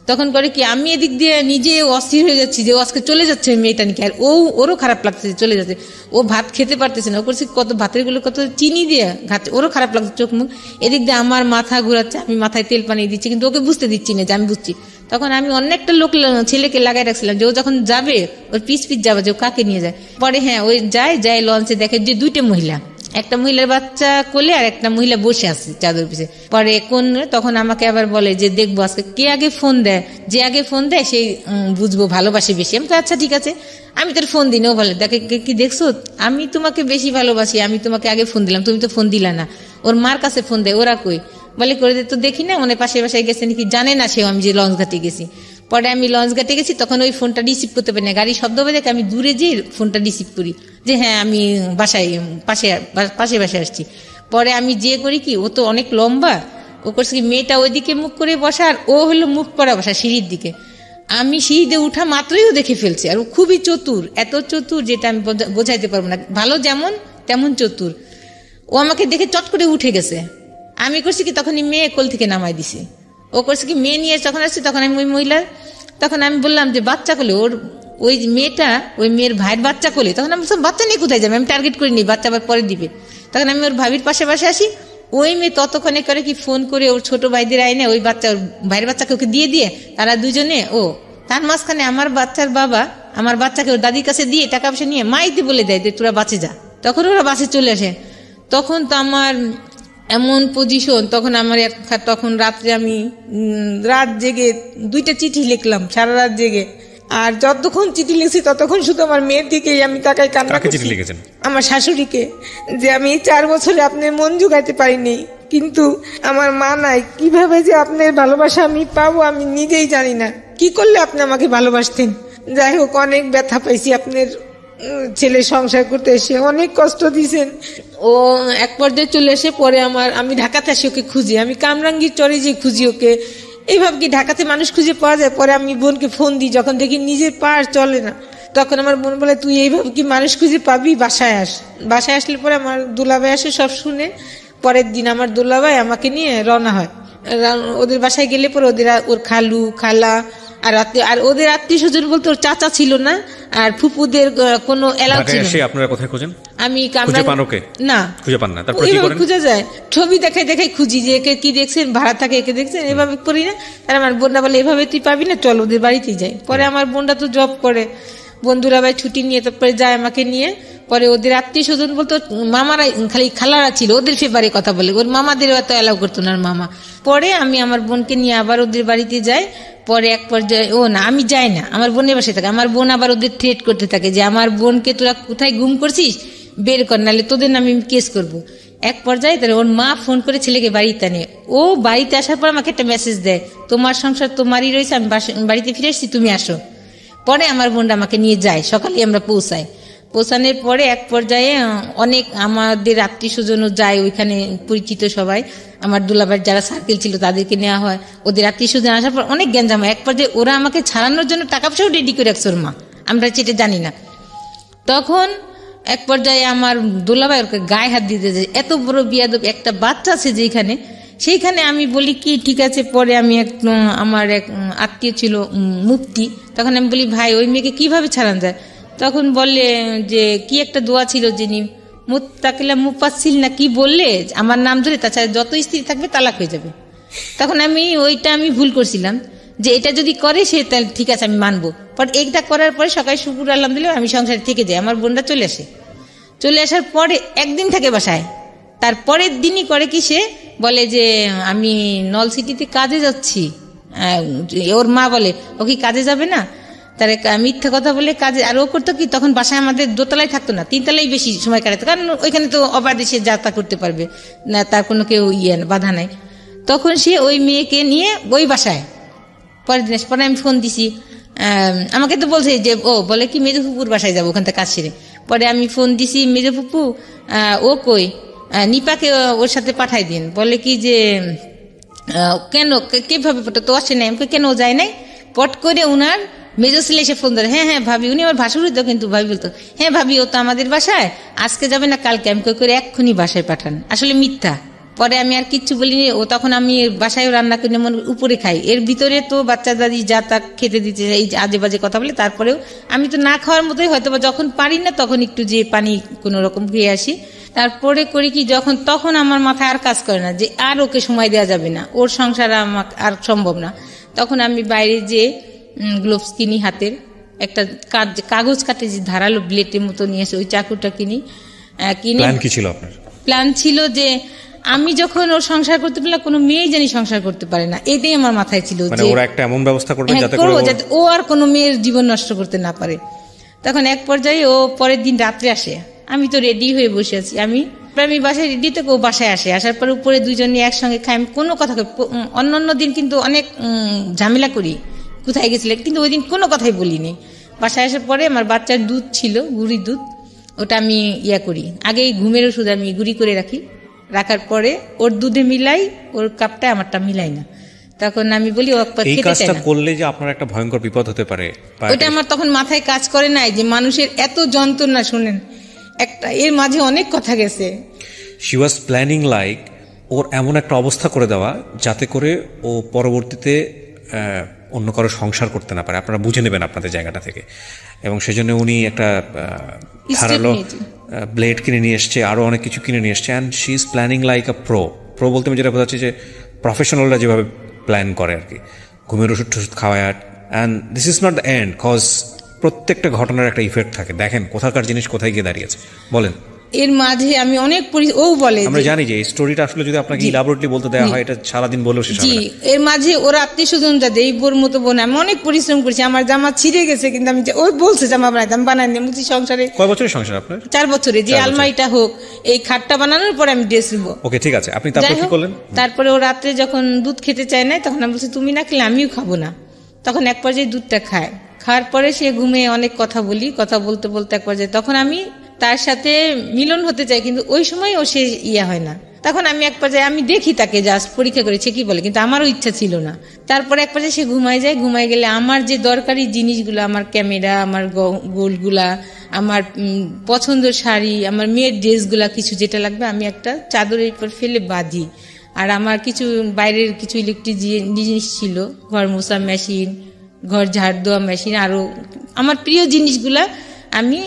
তখন করে কি, আমি এদিক দিয়ে নিজে অস্থির হয়ে যাচ্ছি যে ও আজকে চলে যাচ্ছে মেয়েটা নিয়ে, আর ওরও খারাপ লাগছে চলে যাচ্ছে। ও ভাত খেতে পারতেছে না, ও করছে কত ভাতের গুলো কত চিনি দিয়ে খাচ্ছে, ওরও খারাপ লাগছে চোখ মুখ। এদিক দিয়ে আমার মাথা ঘুরাচ্ছে, আমি মাথায় তেল পানি দিচ্ছি, কিন্তু ওকে বুঝতে দিচ্ছি না যে আমি বুঝছি। তখন আমি অনেকটা ছেলেকে লাগাই রাখছিলাম যে ও যখন যাবে ওর পিস যাবে যে ও কাকে নিয়ে যায়। পরে হ্যাঁ ওই যায় লঞ্চে, দেখে যে 2টা মহিলা, একটা মহিলার বাচ্চা কোলে আর একটা মহিলা বসে আছে চাদর পিছে। পরে তখন আমাকে আবার বলে যে দেখবো আজকে কে আগে ফোন দেয়, যে আগে ফোন দেয় সেই বুঝবো ভালোবাসে বেশি। আমি তো আচ্ছা ঠিক আছে, আমি তোর ফোন দিই। ও বলে দেখে কি দেখছো, আমি তোমাকে বেশি ভালোবাসি, আমি তোমাকে আগে ফোন দিলাম, তুমি তো ফোন দিলা না। ওর মার কাছে ফোন দেয়, ওরা কই বলে করে দে তো, দেখি না, মানে পাশে বাসায় গেছে নাকি, জানে না সেও আমি যে লঞ্চ ঘাটে গেছি। পরে আমি লঞ্চ ঘাটে গেছি, তখন ওই ফোনটা রিসিভ করতে পারি না, গাড়ি শব্দ হয়ে দেখে আমি দূরে যেয়ে ফোনটা রিসিভ করি যে হ্যাঁ আমি বাসায় বাসায় আসছি। পরে আমি যে করি কি, ও তো অনেক লম্বা, ও করছে কি মেয়েটা ওইদিকে মুখ করে বসা আর ও হলো মুখ করা বসা সিঁড়ির দিকে। আমি সিঁড়িতে উঠা মাত্রই ও দেখে ফেলছে, আর ও খুবই চতুর, এত চতুর যেটা আমি বোঝাইতে পারবো না, ভালো যেমন তেমন চতুর। ও আমাকে দেখে চট করে উঠে গেছে। আমি করছি কি তখন মেয়ে কোল থেকে নামাই দিছি। ও করছে কি মেয়ে নিয়ে যখন আসছে তখন আমি ওই মহিলার, তখন আমি বললাম যে বাচ্চা কোলে, ওর ওই মেয়েটা ওই মেয়ের ভাইয়ের বাচ্চা কোলে। তখন আমি সব বাচ্চা নিয়ে কোথায় যাবে, আমি টার্গেট করিনি, বাচ্চা আবার পরে দিবে। তখন আমি ওর ভাবির পাশে আসি, ওই মেয়ে ততক্ষণে করে কি ফোন করে ওর ছোট ভাইদের আইনে ওই বাচ্চা, ওর ভাইয়ের বাচ্চাকে ওকে দিয়ে তারা দুজনে, ও তার মাঝখানে আমার বাচ্চার বাবা আমার বাচ্চাকে ওর দাদির কাছে দিয়ে টাকা পয়সা নিয়ে মাইতে বলে দেয় যে তোরা বাঁচে যা। তখন ওরা বাসে চলে আসে। তখন তো আমার এমন পজিশন, তখন আমার তখন রাত্রে আমি রাত জেগে 2টা চিঠি লিখলাম, সারা রাত জেগে। আর যতক্ষণ চিঠি লিখছি ততক্ষণ শুধু আমার মেয়ের দিকেই আমি তাকাই, কান্না করছি। আমার শাশুড়িকে, যে আমি 4 বছরে আপনার মন জোগাইতে পারিনি, কিন্তু আমার মা নাই, কিভাবে যে আপনার ভালোবাসা আমি পাবো আমি নিজেই জানি না, কি করলে আপনি আমাকে ভালোবাসতেন। যাই হোক, অনেক ব্যথা পাইছি, আপনার ছেলে সংসার করতে এসে অনেক কষ্ট দিয়েছেন। ও এক পর্যায়ে চলে এসে পরে আমি ঢাকাতে আসি ওকে খুঁজি, আমি কামরাঙ্গীর চরে যে খুঁজি ওকে, এইভাবে কি ঢাকাতে মানুষ খুঁজে পাওয়া যায়? পরে আমি বোনকে ফোন দিই, যখন দেখি নিজের পা চলে না, তখন আমার বোন বলে তুই এইভাবে কি মানুষ খুঁজে পাবি, বাসায় আস। বাসায় আসলে পরে আমার দুলাভাই আসে, সব শুনে পরের দিন আমার দুলাভাই আমাকে নিয়ে রওনা হয়। ওদের বাসায় গেলে পরে ওর খালু খালা আর ওদের আত্মীয় স্বজন বলতে ওর চাচা ছিল না, আর ফুপুদের কোনো এলাও ছিল না। আপনারা কোথায় খোঁজেন? আমি না খুঁজে পান না, তারপর কি করেন? খুঁজে যায়, ছবি দেখাই খুঁজি যে একে কি দেখছেন, ভাড়া থাকে একে দেখছেন, এভাবে করি না। আর আমার বোনরা বলে এভাবে তুই পাবি না, চল ওদের বাড়িতেই যাই। পরে আমার বোনরা তো জব করে, বন্ধুরা ভাই ছুটি নিয়ে তারপরে যায় আমাকে নিয়ে। পরে ওদের আত্মীয় স্বজন বলতো মামারা, খালি খালারা ছিল, ওদের ফেবারে কথা বলে, ওর মামাদের এত এলাও করতো না মামা। পরে আমি আমার বোনকে নিয়ে আবার ওদের বাড়িতে যাই। পরে এক পর্যায়ে আমি যাই না, আমার বোনের বাসায় থাকে। আমার বোন আবার ওদের থ্রেট করতে থাকে যে আমার বোনকে তোরা কোথায় গুম করছিস, বের কর, নাহলে তোদের নামে আমি কেস করব। এক পর্যায়ে তাহলে ওর মা ফোন করে ছেলেকে বাড়িতে আনে। ও বাড়িতে আসার পর আমাকে একটা মেসেজ দেয়, তোমার সংসার তোমারই রয়েছে, আমি বাড়িতে ফিরে এসেছি, তুমি আসো। পরে আমার বোনরা আমাকে নিয়ে যায়, সকালে আমরা পৌঁছানোর পরে এক পর্যায়ে অনেক আমাদের আত্মীয় স্বজনও যায়, ওইখানে পরিচিত সবাই, আমার দুলাভাইয়ের যারা সার্কেল ছিল তাদেরকে নেওয়া হয়। ওদের আত্মীয় স্বজন আসার পর অনেক জ্ঞানজাম হয়। এক পর্যায়ে ওরা আমাকে ছাড়ানোর জন্য টাকা পয়সাও রেডি করে রাখছে ওর মা, আমরা সেটা জানি না। তখন এক পর্যায়ে আমার দুলাভাই ওকে গায়ে হাত দিতে যায়, এত বড় বিয়াদব একটা বাচ্চা আছে যেখানে, সেইখানে আমি বলি কি ঠিক আছে। পরে আমি আমার এক আত্মীয় ছিল মুফতি, তখন আমি বলি ভাই ওই মেয়েকে কিভাবে ছাড়ানো যায়? তখন বললে যে কি একটা দোয়া ছিল, যিনি মুত্তাকিলা মুফাসসিল না কি বললে আমার নাম ধরে, তাছাড়া যত স্ত্রী থাকবে তালাক হয়ে যাবে। তখন আমি ভুল করছিলাম যে এটা যদি করে সে তাহলে ঠিক আছে আমি মানবো। পর এইটা করার পরে সকালে শুকুর আলহামদুলিল্লাহ আমি সংসারে থেকে যাই। আমার বোনরা চলে আসার পরে একদিন থাকে বাসায়, তারপরের দিনই করে কি সে বলে যে আমি নল সিটিতে কাজে যাচ্ছি। ওর মা বলে ও কি কাজে যাবে না, তার মিথ্যা কথা বলে কাজে। আর ও করতো কি, তখন বাসায় আমাদের দোতলায় থাকতো না, 3তলায় বেশি সময় কাটাতো, কারণ ওইখানে তো অবাধে সে যাত্রা করতে পারবে না, তার কোনো কেউ বাধা নাই। তখন সে ওই মেয়েকে নিয়ে ওই বাসায়, পরের দিন পরে আমি ফোন দিছি, আমাকে তো বলছে যে বলে কি মেজো ফুপুর বাসায় যাবো ওখান থেকে কাজ সেরে। পরে আমি ফোন দিছি, মেজো ফুপু ও কই, নিপাকে ওর সাথে পাঠাই দিন। বলে কি যে কেন, কিভাবে তো আসে নাই, আমাকে কেন যায় নাই। পট করে উনার মেজো ছেলে এসে ফোন ধরে, হ্যাঁ ভাবি, উনি আমার ভাসুর তো, কিন্তু ভাবি বলতো হ্যাঁ ভাবি ও তো আমাদের বাসায়, আজকে যাবে না কালকে, আমি করে এক্ষুনি বাসায় পাঠান। আসলে মিথ্যা। পরে আমি আর কিচ্ছু বলিনি। ও তখন আমি বাসায় রান্না করে উপরে খাই, এর ভিতরে তো বাচ্চা দাদি যা তা খেতে দিতে এই আজে বাজে কথা বলে। তারপরেও আমি তো না খাওয়ার মতোই, হয়তো বা যখন পারি না তখন একটু যে পানি কোনো রকম খেয়ে আসি। তারপরে করি কি, তখন আমার মাথায় আর কাজ করে না যে আর ওকে সময় দেওয়া যাবে না, ওর সংসার আমার আর সম্ভব না। তখন আমি বাইরে যে গ্লোভস কিনি, হাতের একটা কাগজ কাটে যে ধারালো ব্লেডের মতো নিয়ে এসে ওই চাকুটা কিনি। প্ল্যান কি ছিল আপনার? প্ল্যান ছিল যে আমি যখন ওর সংসার করতে পারলাম, কোনো মেয়ে জানি সংসার করতে পারে না, এটাই আমার মাথায় ছিল যে ওরা একটা এমন ব্যবস্থা করবে যাতে ও আর কোনো মেয়ের জীবন নষ্ট করতে না পারে। তখন এক পর্যায়ে ও পরের দিন রাত্রে আসে, আমি তো রেডি হয়ে বসে আছি, আমি বাসায় রেডি থেকে ও বাসায় আসার পর উপরে দুজনে একসঙ্গে খাই। আমি কোনো কথা অন্য দিন কিন্তু অনেক ঝামেলা করি, কোথায় গেছিলেন, কিন্তু ওই দিন কোনো কথাই বলিনি। বাসায় আসার পরে আমার বাচ্চার দুধ ছিল, গুঁড়ি দুধ, ওটা আমি করি, আগেই ঘুমের ওষুধ আমি গুঁড়ি করে রাখি, রাখার পরে ওর দুধে মিলাই, ওর কাপটা আমারটা মিলাই না। তখন আমি বলি ও এই কাজটা করলে যে আপনার একটা ভয়ঙ্কর বিপদ হতে পারে, ওইটা আমার তখন মাথায় কাজ করে নাই যে মানুষের এত যন্ত্রণা। শুনেন, একটা এর মাঝে অনেক কথা গেছে। শি ওয়াজ প্ল্যানিং লাইক ওর এমন একটা অবস্থা করে দেওয়া যাতে করে ও পরবর্তীতে অন্য কারো সংসার করতে না পারে। আপনারা বুঝে নেবেন আপনাদের জায়গাটা থেকে। এবং সেজন্য উনি একটা ধারালো ব্লেড কিনে নিয়ে এসছে, আরও অনেক কিছু কিনে নিয়ে এসছে। And she is planning like a pro বলতে আমি যেটা বোঝাচ্ছি যে প্রফেশনালরা যেভাবে প্ল্যান করে আর কি, ঘুমের ওষুধ টষুধ খাওয়ায়। And this is not the end, cause প্রত্যেকটা ঘটনার একটা ইফেক্ট থাকে। দেখেন কোথাকার জিনিস কোথায় গিয়ে দাঁড়িয়েছে। বলেন। এর মাঝে আমি অনেক ও বলে, আমরা জানি যে এই স্টোরিটা আসলে যদি আপনাকে ইলাবোরেটলি বলতে দেওয়া হয় এটা সারাদিন বলেও শেষ হবে না। এর মাঝে ওরা আত্মীয় স্বজন যাদের এই বোর মতো বোন, আমি অনেক পরিশ্রম করেছি, আমার জামা ছিঁড়ে গেছে, কিন্তু আমি ওই বলছে জামা বানাইতে, আমি বানাই নি। মুছি সংসারে কয় বছরের সংসার আপনার? 4 বছরে। যে আলমারিটা হোক, এই খাটটা বানানোর পরে আমি ড্রেস নিবো। ওকে, ঠিক আছে। আপনি তারপর কি করলেন? তারপরে ও রাত্রে যখন দুধ খেতে চায় না, তখন আমি বলছি তুমি না খেলে আমিও খাবো না। তখন এক পর্যায়ে দুধটা খায়, খাওয়ার পরে সে ঘুমে অনেক কথা বলি, কথা বলতে বলতে এক পর্যায়ে তখন আমি তার সাথে মিলন হতে চাই, কিন্তু ওই সময় ও সে হয় না। তখন আমি এক পর্যায়ে আমি দেখি তাকে, জাস্ট পরীক্ষা করেছে কি বলে, কিন্তু আমারও ইচ্ছা ছিল না। তারপরে এক পর্যায়ে সে ঘুমায় যায়। ঘুমায় গেলে আমার যে দরকারি জিনিসগুলো, আমার ক্যামেরা, আমার গোল্ডগুলা, আমার পছন্দের শাড়ি, আমার মেয়ের ড্রেসগুলা, কিছু যেটা লাগবে আমি একটা চাদরের উপর ফেলে বাঁধি। আর আমার কিছু বাইরের কিছু ইলেকট্রিক জিনিস ছিল, ঘর মোছা মেশিন, ঘর ঝাড় দেওয়া মেশিন, আরো আমার প্রিয় জিনিসগুলা আমি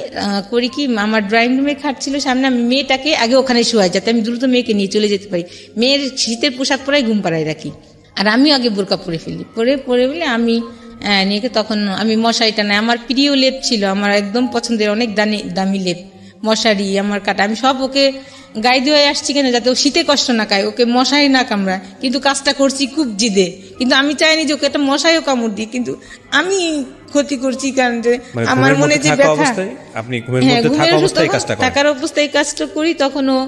করি কি, আমার ড্রয়িং রুমে খাট ছিল সামনে, আমি মেয়েটাকে আগে ওখানে শোয়াই যাতে আমি দ্রুত মেয়েকে নিয়ে চলে যেতে পারি। মেয়ের শীতের পোশাক পরাই ঘুম পাড়ায় রাখি, আর আমিও আগে বোরকা পরে ফেলি। পরে বলে আমি নিয়ে তখন আমি মশারিটা নাই, আমার প্রিয় লেপ ছিল, আমার একদম পছন্দের অনেক দামি লেপ, মশারি আমার কাটা, আমি সব ওকে গায়ে দিয়ে আসছি কেন, যাতে ও শীতে কষ্ট না খায়, ওকে মশাই না কামড়ায়। কিন্তু কাজটা করছি খুব জিদে, কিন্তু আমি চাইনি যে ওকে একটা মশাইও কামড় দিই, কিন্তু আমি ক্ষতি করছি। কারণ যে আমার মনে যে ব্যথা, আপনি থাকার অবস্থায় কাজটা করি, তখন ও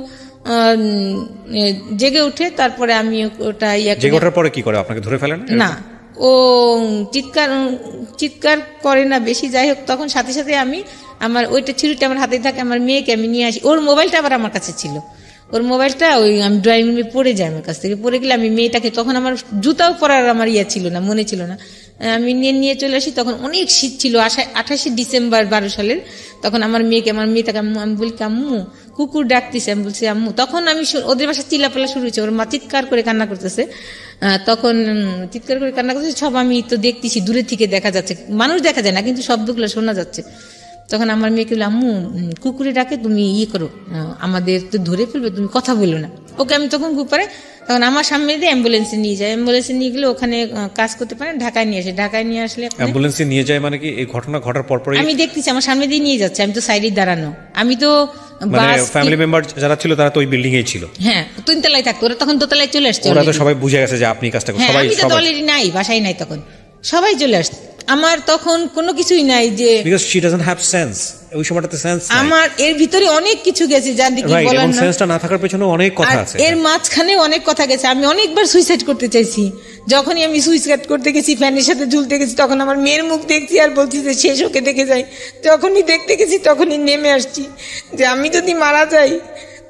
জেগে উঠে। তারপরে আমি ওটা জেগে ওঠার পরে কি করে, আপনাকে ধরে ফেলেন না? ও চিৎকার করে না বেশি, যাই হোক। তখন সাথে সাথে আমি আমার ওইটা ছুরিটা আমার হাতে থাকে, আমার মেয়েকে আমি নিয়ে আসি। ওর মোবাইলটা আবার আমার কাছে ছিল, ওর মোবাইলটা আমি ড্রয়িং রুমে পড়ে যাই, আমার কাছ থেকে পড়ে গেলে আমি মেয়েটাকে, তখন আমার জুতাও পরার আমার ছিল না, মনে ছিল না, আমি নিয়ে চলে আসি। তখন অনেক শীত ছিল, 28শে ডিসেম্বর 12 সালের। তখন আমার মেয়েটাকে আমি বলি আম্মু কুকুর ডাকতেছে, আমি বলছি আম্মু। তখন আমি ওদের বাসায় চিল্লাপাল্লা শুরু হয়েছে, ওর মা চিৎকার করে কান্না করতেছে, তখন চিৎকার করে কান্না করতেছে। সব আমি তো দেখতেছি, দূরে থেকে দেখা যাচ্ছে, মানুষ দেখা যায় না, কিন্তু শব্দগুলো শোনা যাচ্ছে। তখন আমার মেয়েকে বলে আম্মু কুকুরে ডাকে, তুমি করো, আমাদের তো ধরে ফেলবে, তুমি কথা বলো না। ওকে আমি তখন কুপারে, তখন আমার সামনে দিয়ে অ্যাম্বুলেন্সে নিয়ে যায়, অ্যাম্বুলেন্সে নিয়ে গেলে ওখানে কাজ করতে পারে, ঢাকায় নিয়ে আসে। ঢাকায় নিয়ে আসলে অ্যাম্বুলেন্সে নিয়ে যায় মানে কি, এই ঘটনা ঘটার পর আমি দেখতেছি আমার সামনে দিয়ে নিয়ে যাচ্ছে, আমি তো সাইডে দাঁড়ানো, আমি তো ফ্যামিলি মেম্বার যারা ছিল তারা তো ওই বিল্ডিং এ ছিল। হ্যাঁ, 3 তলায় থাকতো, ওরা তখন 2 তলায় চলে আসছে। ওরা তো সবাই বুঝে গেছে যে আপনি কাজটা করেন, সবাই আমি তো অলরেডি নাই, বাসায় নাই, তখন সবাই চলে আসছে। আমার তখন কোনো কিছুই নাই, যে because she doesn't have sense, ওই সময়টাতে সেন্স নাই। আমার এর ভিতরে অনেক কিছু গেছে, যার দিকে বলার না, সেন্সটা না থাকার পেছনে অনেক কথা আছে, এর মাঝখানে অনেক কথা গেছে। আমি অনেকবার সুইসাইড করতে চাইছি, যখনই আমি সুইসাইড করতে গেছি, ফ্যানের সাথে ঝুলতে গেছি, তখন আমার মেয়ের মুখ দেখছি আর বলছি যে শেষ ওকে দেখে যাই। যখনই দেখতে গেছি তখনই নেমে আসছি যে আমি যদি মারা যাই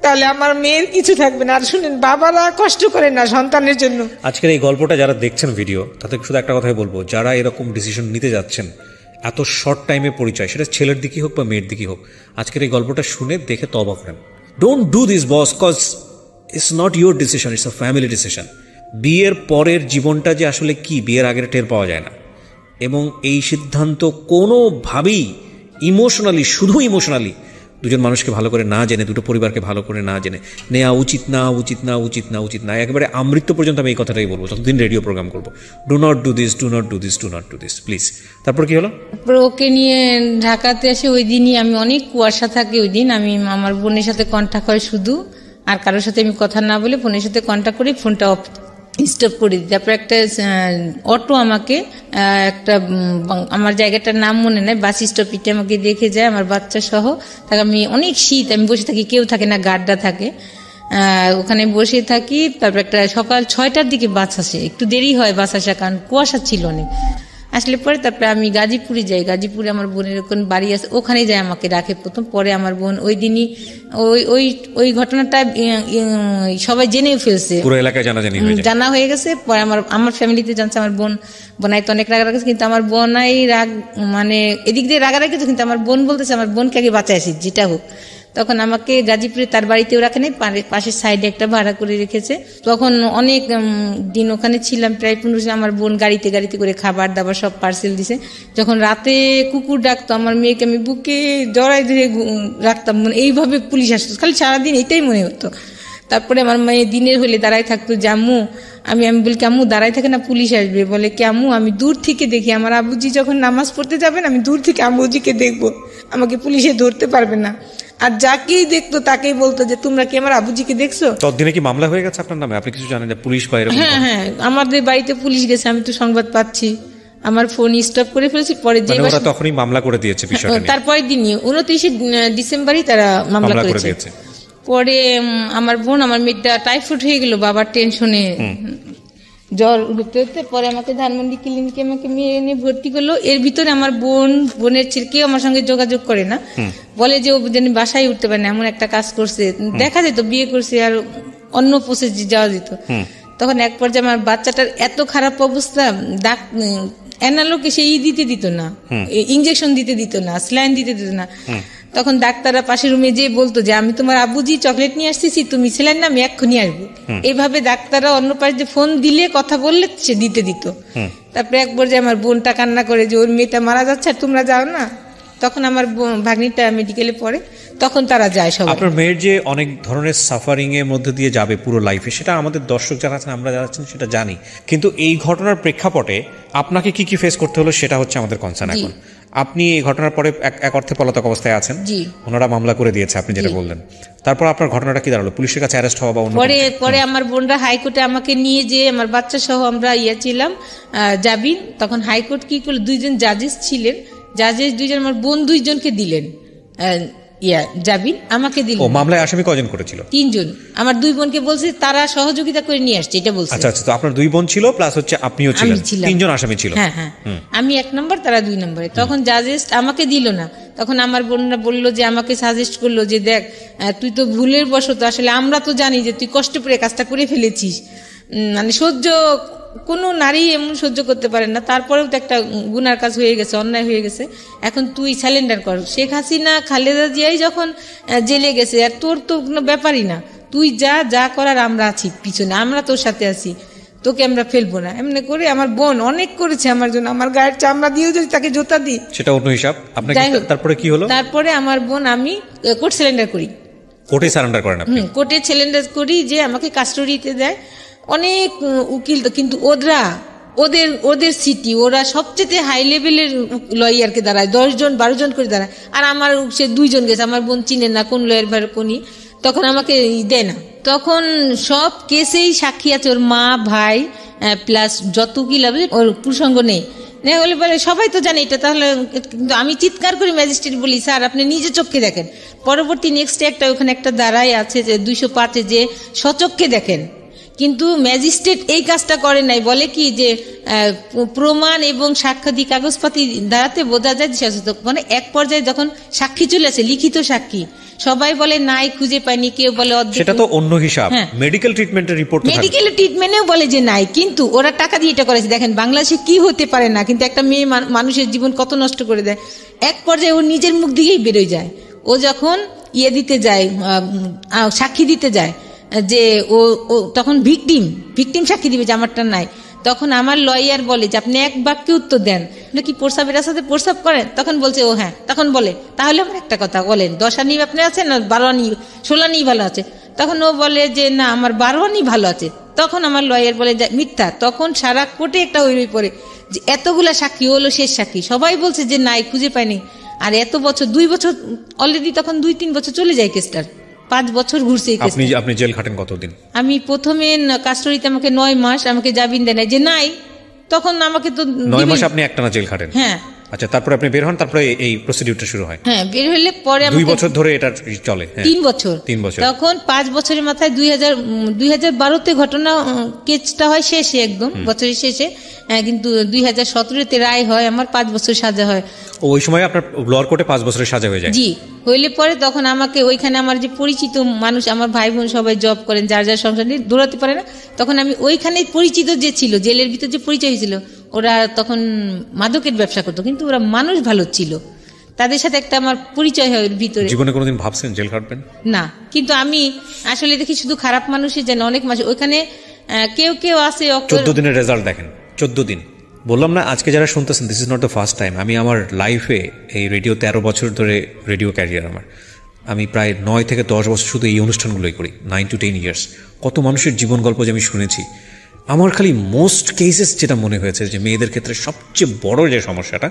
তাহলে আমার মেয়ের কিছু থাকবে না। আর শুনেন, বাবারা কষ্ট করে না সন্তানের জন্য। আজকের এই গল্পটা যারা দেখছেন ভিডিও, তাতে শুধু একটা কথাই বলবো, যারা এরকম ডিসিশন নিতে যাচ্ছেন, এত শর্ট টাইমে পরিচয়, সেটা ছেলের দিকে হোক বা মেয়ের দিকে হোক, আজকের এই গল্পটা শুনে দেখে তওবা করেন। Don't do this boss, cause it's not your decision, it's a family decision. বিয়ের পরের জীবনটা যে আসলে কি, বিয়ের আগের টের পাওয়া যায় না। এবং এই সিদ্ধান্ত কোনোভাবেই ইমোশনালি, শুধু ইমোশনালি দুজন মানুষকে ভালো করে না জেনে, দুটো পরিবারকে ভালো করে না জেনে নেওয়া উচিত না, উচিত না, উচিত না, উচিত না। একেবারে আমৃত্যু পর্যন্ত আমি এই কথাটাই বলবো, যতদিন রেডিও প্রোগ্রাম করবো। Do not do this, do not do this, do not do this, please. তারপর কি হলো? ওকে নিয়ে ঢাকাতে আসে, ওই দিনই আমি অনেক কুয়াশা থাকে, ওই দিন আমি আমার বোনের সাথে কন্ট্যাক্ট হয় শুধু, আর কারোর সাথে আমি কথা না বলে ফোনের সাথে কন্ট্যাক্ট করি, ফোনটা স্টপ করে দিই। তারপর একটা অটো আমাকে একটা, আমার জায়গাটার নাম মনে নাই, বাস স্টপিটে আমাকে দেখে যায়, আমার বাচ্চা সহ। তাকে আমি অনেক শীত, আমি বসে থাকি, কেউ থাকে না, গার্ডরা থাকে, ওখানে বসে থাকি। তারপর একটা সকাল 6টার দিকে বাস আসে, একটু দেরি হয় বাস আসা, কারণ কুয়াশা ছিল অনেক। আসলে পরে তারপরে আমি গাজীপুরে যাই, গাজীপুরে আমার বোনের ওখানে বাড়ি আছে, ওখানে যাই আমাকে রাখে প্রথম। পরে আমার বোন ওই দিনই ওই ঘটনাটা সবাই জেনেও ফেলছে, পুরো এলাকায় জানা হয়ে গেছে। পরে আমার ফ্যামিলিতে জানছে, আমার বোনাই তো অনেক রাগ রাখছে, কিন্তু আমার বোনাই রাগ মানে এদিক দিয়ে রাগারাগি, কিন্তু আমার বোন বলতেছে আমার বোনকে আগে বাঁচাইছি যেটা হোক। তখন আমাকে গাজীপুরে তার বাড়িতেও রাখে নাই, পাশের সাইডে একটা ভাড়া করে রেখেছে। তখন অনেক দিন ওখানে ছিলাম, প্রায় 15 আমার বোন গাড়িতে করে খাবার দাবার সব পার্সেল দিছে। যখন রাতে কুকুর ডাকতো আমার মেয়েকে আমি বুকে জড়াই ধরে রাখতাম, মানে এইভাবে পুলিশ আসতো, খালি সারাদিন এটাই মনে হতো। তারপরে আমার মেয়ে দিনের হলে দাঁড়ায় থাকতো যে আম্মু, আমি বলি কি আম্মু দাঁড়ায় থাকে না, পুলিশ আসবে। বলে কি আম্মু আমি দূর থেকে দেখি, আমার আব্বুজি যখন নামাজ পড়তে যাবেন আমি দূর থেকে আম্মুজিকে দেখবো, আমাকে পুলিশে ধরতে পারবে না। আর যাকেই দেখতো তাকেই বলতো যে তোমরা কি আমার আব্বুজিকে দেখছো। ততদিনে কি মামলা হয়ে গেছে আপনার নামে? আপনি কিছু জানেন যে পুলিশ বা এরকম? হ্যাঁ, আমাদের বাড়িতে পুলিশ গেছে, আমি তো সংবাদ পাচ্ছি, আমার ফোন স্টপ করে ফেলেছি। পরে যে তখনই মামলা করে দিয়েছে বিষয়টা, তারপরের দিনই 29 ডিসেম্বরই তারা মামলা করে দিয়েছে। পরে আমার বোন, আমার মেয়েটা টাইফয়েড হয়ে গেল বাবার টেনশনে, জ্বর উঠতে উঠতে পরে আমাকে ধানমন্ডি ক্লিনিকে আমাকে মেয়ে এনে ভর্তি করলো। এর ভিতরে আমার বোনের ছেলে কেউ আমার সঙ্গে যোগাযোগ করে না, বলে যে ও যেন বাসায় উঠতে পারে না, এমন একটা কাজ করছে। দেখা যেত বিয়ে করছে আর অন্য প্রসেস যাওয়া যেত। তখন এক পর্যায়ে আমার বাচ্চাটার এত খারাপ অবস্থা, অ্যানালোকে সে দিতে দিত না, ইঞ্জেকশন দিতে দিত না, স্যালাইন দিতে দিত না। তখন ডাক্তাররা পাশের রুমে যে বলতো যে আমি তোমার আব্বুজি চকলেট নিয়ে আসতেছি, তুমি স্যালাইন না, আমি এক্ষুনি আসবো। এইভাবে ডাক্তাররা অন্য পাশে ফোন দিলে কথা বললে সে দিতে দিত। তারপরে এক পর্যায়ে আমার বোনটা কান্না করে যে ওর মেয়েটা মারা যাচ্ছে আর তোমরা যাও না। তখন আমার ভাগ্নিটা মেডিকেলে পড়ে, তখন তারা যায় সবাই। আপনার মেয়ের যে অনেক ধরনের সাফারিং এর মধ্যে দিয়ে যাবে পুরো লাইফে, সেটা আমাদের দর্শক যারা আছেন, আমরা যারা আছেন সেটা জানি, কিন্তু এই ঘটনার প্রেক্ষাপটে আপনাকে কি কি ফেস করতে হলো সেটা হচ্ছে আমাদের কনসার্ন এখন। আপনি এই ঘটনার পরে এক অর্থে পলাতক অবস্থায় আছেন, ওনারা মামলা করে দিয়েছে আপনি যেটা বললেন। তারপর আপনার ঘটনাটা কি দাঁড়ালো? পুলিশের কাছে অ্যারেস্ট হওয়া বা অন্য? পরে আমার বোনরা হাইকোর্টে আমাকে নিয়ে যে আমার বাচ্চা সহ আমরা ছিলাম যাবিন। তখন হাইকোর্ট কি করলো, 2জন জাজেস ছিলেন, জাজেস 2জন আমার বোন 2জনকে দিলেন জামিন, আমাকে দিল। মামলায় আসামি কয়জন করেছিল? 3জন। আমার 2 বোনকে বলছে তারা সহযোগিতা করে নিয়ে আসছে, এটা বলছে। আচ্ছা, তো আপনার 2 বোন ছিল প্লাস হচ্ছে আপনিও ছিলেন, 3জন আসামি ছিল। হ্যাঁ, আমি 1 নম্বর, তারা 2 নম্বরে। তখন জাজেস আমাকে দিল না। তখন আমার বোনরা বললো যে আমাকে সাজেস্ট করলো যে দেখ তুই তো ভুলের বশত, আসলে আমরা তো জানি যে তুই কষ্ট করে কাজটা করে ফেলেছিস, মানে সহ্য কোনো নারী এমন সহ্য করতে পারে না, তারপরেও তো একটা গুনার কাজ হয়ে গেছে, অন্যায় হয়ে গেছে, এখন তুই স্যালেন্ডার কর। শেখ হাসিনা খালেদা জিয়াই যখন জেলে গেছে, আর তোর তো কোনো ব্যাপারই না, তুই যা করার আমরা আছি পিছনে, আমরা তোর সাথে আছি, তোকে আমরা ফেলবো না। এমনি করে আমার বোন অনেক করেছে আমার জন্য, আমার গায়ের চামড়া দিয়েও যদি তাকে জোতা দিই সেটা অন্য হিসাব। তারপরে কি হলো? তারপরে আমার বোন, আমি কোর্ট স্যালেন্ডার করি। কোর্টে স্যারেন্ডার করেন আপনি? কোর্টে স্যালেন্ডার করি, যে আমাকে কাস্টডিতে দেয় অনেক উকিল, কিন্তু ওদের সিটি, ওরা সবচেয়ে হাই লেভেলের লয়ারকে দাঁড়ায়, 10 জন 12 জন করে দাঁড়ায়, আর আমার সে 2 জন গেছে, আমার বোন চিনে না কোন লয়ার ভার কোনি, তখন আমাকে দেয় না। তখন সব কেসেই সাক্ষী আছে ওর মা, ভাই প্লাস যত উকিল হবে, ওর প্রসঙ্গ নেই। হলে বলে সবাই তো জানে এটা, তাহলে কিন্তু আমি চিৎকার করি ম্যাজিস্ট্রেট বলি স্যার আপনি নিজে চোখে দেখেন। পরবর্তী নেক্সট একটা ওখানে একটা দাঁড়ায় আছে যে 205-এ যে সচক্ষে দেখেন, কিন্তু ম্যাজিস্ট্রেট এই কাজটা করে নাই, বলে কি যে প্রমাণ এবং সাক্ষ্যাদি কাগজপাতি দ্বারাতে বোঝা যায় যে, মানে এক পর্যায়ে যখন সাক্ষী চলে আসে, লিখিত সাক্ষী, সবাই বলে নাই, খুঁজে পাইনি, কেউ বলে সেটা তো অন্য হিসাব। মেডিকেল ট্রিটমেন্টের রিপোর্ট, মেডিকেল ট্রিটমেন্টেও বলে যে নাই, কিন্তু ওরা টাকা দিয়ে এটা করেছে। দেখেন বাংলাদেশে কি হতে পারে না, কিন্তু একটা মেয়ে মানুষের জীবন কত নষ্ট করে দেয়। এক পর্যায়ে ও নিজের মুখ দিকেই বেরোয় যায়। ও যখন দিতে যায়, সাক্ষী দিতে যায়, যে ও তখন ভিকটিম সাক্ষী দিবে যে আমারটা নাই, তখন আমার লয়ার বলে যে আপনি এক বাক্যে উত্তর দেন, কি প্রস্রাবের সাথে প্রস্রাব করেন? তখন বলছে ও হ্যাঁ। তখন বলে তাহলে আমার একটা কথা বলেন, 10 আনি আপনি আছেন না 12 আনি 16 আনি ভালো আছে? তখন ও বলে যে না আমার 12 আনি ভালো আছে। তখন আমার লয়ার বলে যে মিথ্যা। তখন সারা কোর্টে একটা হইরই পড়ে যে এতগুলা সাক্ষী হলো শেষ সাক্ষী, সবাই বলছে যে নাই, খুঁজে পায়নি। আর এত বছর, 2 বছর অলরেডি, তখন 2-3 বছর চলে যায় কেসটার, 5 বছর ঘুরছে। আপনি জেল খাটেন কতদিন? আমি প্রথমে কাস্টডিতে আমাকে 9 মাস, আমাকে জামিন দেয় না যে নাই, তখন আমাকে তো 9 মাস আপনি একটানা জেল খাটেন? হ্যাঁ, আচ্ছা, তারপরে আপনি বের হন, তারপরে এই প্রসিডিউরটা শুরু হয়। হ্যাঁ, বের হলে পরে 2 বছর ধরে এটা চলে। 3 বছর। তখন 5 বছরের মাথায় 2012-তে ঘটনা, কেসটা হয় শেষে, একদম বছরের শেষে, কিন্তু 2017-তে রায় হয়, আমার 5 বছর সাজা হয়। ওই সময় আপনার লোয়ার কোর্টে 5 বছরের সাজা হয়ে যায়? জি, হইলে পরে তখন আমাকে ওইখানে আমার যে পরিচিত মানুষ, আমার ভাই বোন সবাই জব করেন, যার যার সংসার নিয়ে দৌড়াতে পারে না, তখন আমি ওইখানে পরিচিত যে ছিল, জেলের ভিতর যে পরিচয় হয়েছিল, ওরা তখন মাদকের ব্যবসা করতো, কিন্তু ওরা মানুষ ভালো ছিল, তাদের সাথে একটা আমার পরিচয় হয় ওর ভিতরে। জীবনে কোনোদিন ভাবছেন জেল খাটবেন? না, কিন্তু আমি আসলে দেখি শুধু খারাপ মানুষই যেন, অনেক মানুষ ওইখানে কেউ কেউ আছে। 14 দিনের রেজাল্ট দেখেন, 14 দিন। বললাম না, আজকে যারা শুনতেছেন, this is not the first time. আমি আমার লাইফে এই রেডিও 13 বছর ধরে রেডিও ক্যারিয়ার আমার, আমি প্রায় 9 থেকে 10 বছর শুধু এই অনুষ্ঠানগুলোই করি, 9 to 10 ইয়ার্স। কত মানুষের জীবন গল্প যে আমি শুনেছি। আমার খালি মোস্ট কেসেস যেটা মনে হয়েছে যে মেয়েদের ক্ষেত্রে সবচেয়ে বড় যে সমস্যাটা,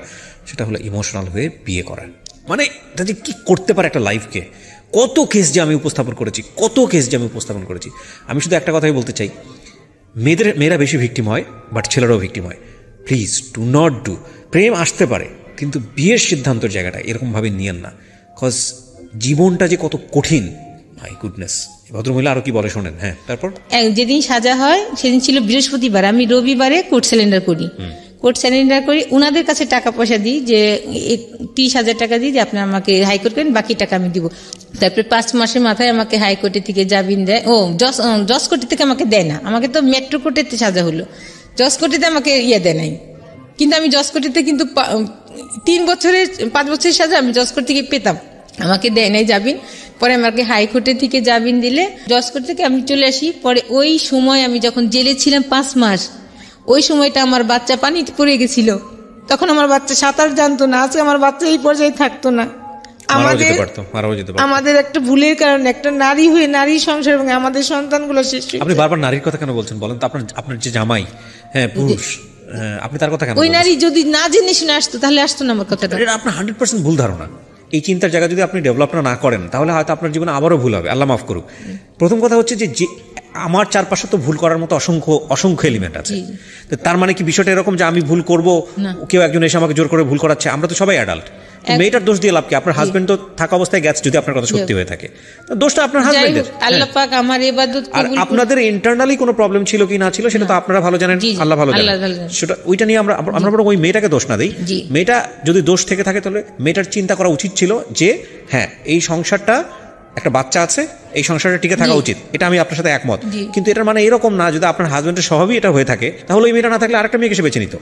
সেটা হলো ইমোশনাল হয়ে বিয়ে করা। মানে এটা যে কী করতে পারে একটা লাইফকে। কত কেস যে আমি উপস্থাপন করেছি। আমি শুধু একটা কথাই বলতে চাই, মেয়েরা বেশি ভিকটিম হয়, বাট ছেলেরাও ভিকটিম হয়। Please do not do. প্রেম আসতে পারে, কিন্তু বিয়ের সিদ্ধান্তের জায়গাটা এরকমভাবে নিয়েন না, কজ জীবনটা যে কত কঠিন। My goodness. ভদ্রমহিলা আরো কি বলে শোনেন। হ্যাঁ, তারপর যেদিন সাজা হয় সেদিন ছিল বৃহস্পতিবার, আমি রবিবারে কোর্ট সিলিন্ডার করি, ওনাদের কাছে টাকা পয়সা দিই, যে 30,000 টাকা দিই, যে আপনি আমাকে হাইকোর্ট করেন, বাকি টাকা আমি দিব। তারপরে 5 মাসের মাথায় আমাকে হাইকোর্টের থেকে জামিন দেয়। জজ কোর্টের থেকে আমাকে দেয় না, আমাকে তো মেট্রো কোর্টেতে সাজা হলো, জজ কোর্টেতে আমাকে দেয় নাই। কিন্তু আমি জজ কোর্টেতে কিন্তু 5 বছরের সাজা আমি জজ কোর্ট থেকে পেতাম, আমাকে দেয় নাই জামিন। পরে আমাকে হাইকোর্টের থেকে জামিন দিলে জজ কোর্ট থেকে আমি চলে আসি। পরে ওই সময় আমি যখন জেলে ছিলাম 5 মাস, ওই সময়টা আমার বাচ্চা পানিতে পড়ে গেছিল। তখন আমার বাচ্চা সাঁতার জানতো না, আছে আমার বাচ্চা এই পর্যায়ে থাকতো না। আমাদের একটা ভুলের কারণে একটা নারী হয়ে নারীর সংসার এবং আমাদের সন্তানগুলো শেষ। আপনি বারবার নারীর কথা কেন বলছেন বলেন তো? আপনার যে জামাই, হ্যাঁ পুরুষ, আপনি তার কথা কেন? ওই নারী যদি না জেনে শুনে আসতো তাহলে আসতো না আমার কথাটা। এটা আপনার 100% ভুল ধারণা। এই চিন্তার জায়গা যদি আপনি ডেভেলপ না করেন, তাহলে হয়তো আপনার জীবনে আবারও ভুল হবে, আল্লাহ মাফ করুক। প্রথম কথা হচ্ছে যে আমার চারপাশে তো ভুল করার মতো অসংখ্য এলিমেন্ট আছে। তার মানে কি বিষয়টা এরকম যে আমি ভুল করব, কেউ একজন এসে আমাকে জোর করে ভুল করাচ্ছে? আমরা তো সবাই অ্যাডাল্ট। মেয়েটার দোষ দিয়ে লাভ কি? আপনার হাজবেন্ড তো থাকা অবস্থায় গেছে, যদি আপনার কথা সত্যি হয়ে থাকে, দোষটা আপনার হাজবেন্ডের। আল্লাহ পাক আমার ইবাদত কবুল। আর আপনাদের ইন্টারনালি কোনো প্রবলেম ছিল কি না ছিল সেটা তো আপনারা ভালো জানেন, আল্লাহ ভালো জানেন। সেটা ওইটা নিয়ে আমরা বরং ওই মেয়েটাকে দোষ না দিই। মেয়েটা যদি দোষ থেকে থাকে, তাহলে মেয়েটার চিন্তা করা উচিত ছিল যে হ্যাঁ, এই সংসারটা, একটা বাচ্চা আছে, এই সংসারটা টিকে থাকা উচিত। এটা আমি আপনার সাথে একমত। কিন্তু এটার মানে এরকম না, যদি আপনার হাজবেন্ডের স্বভাবই এটা হয়ে থাকে, তাহলে এই মেয়েটা না থাকলে আরেকটা মেয়েকে সে বেছে নিত।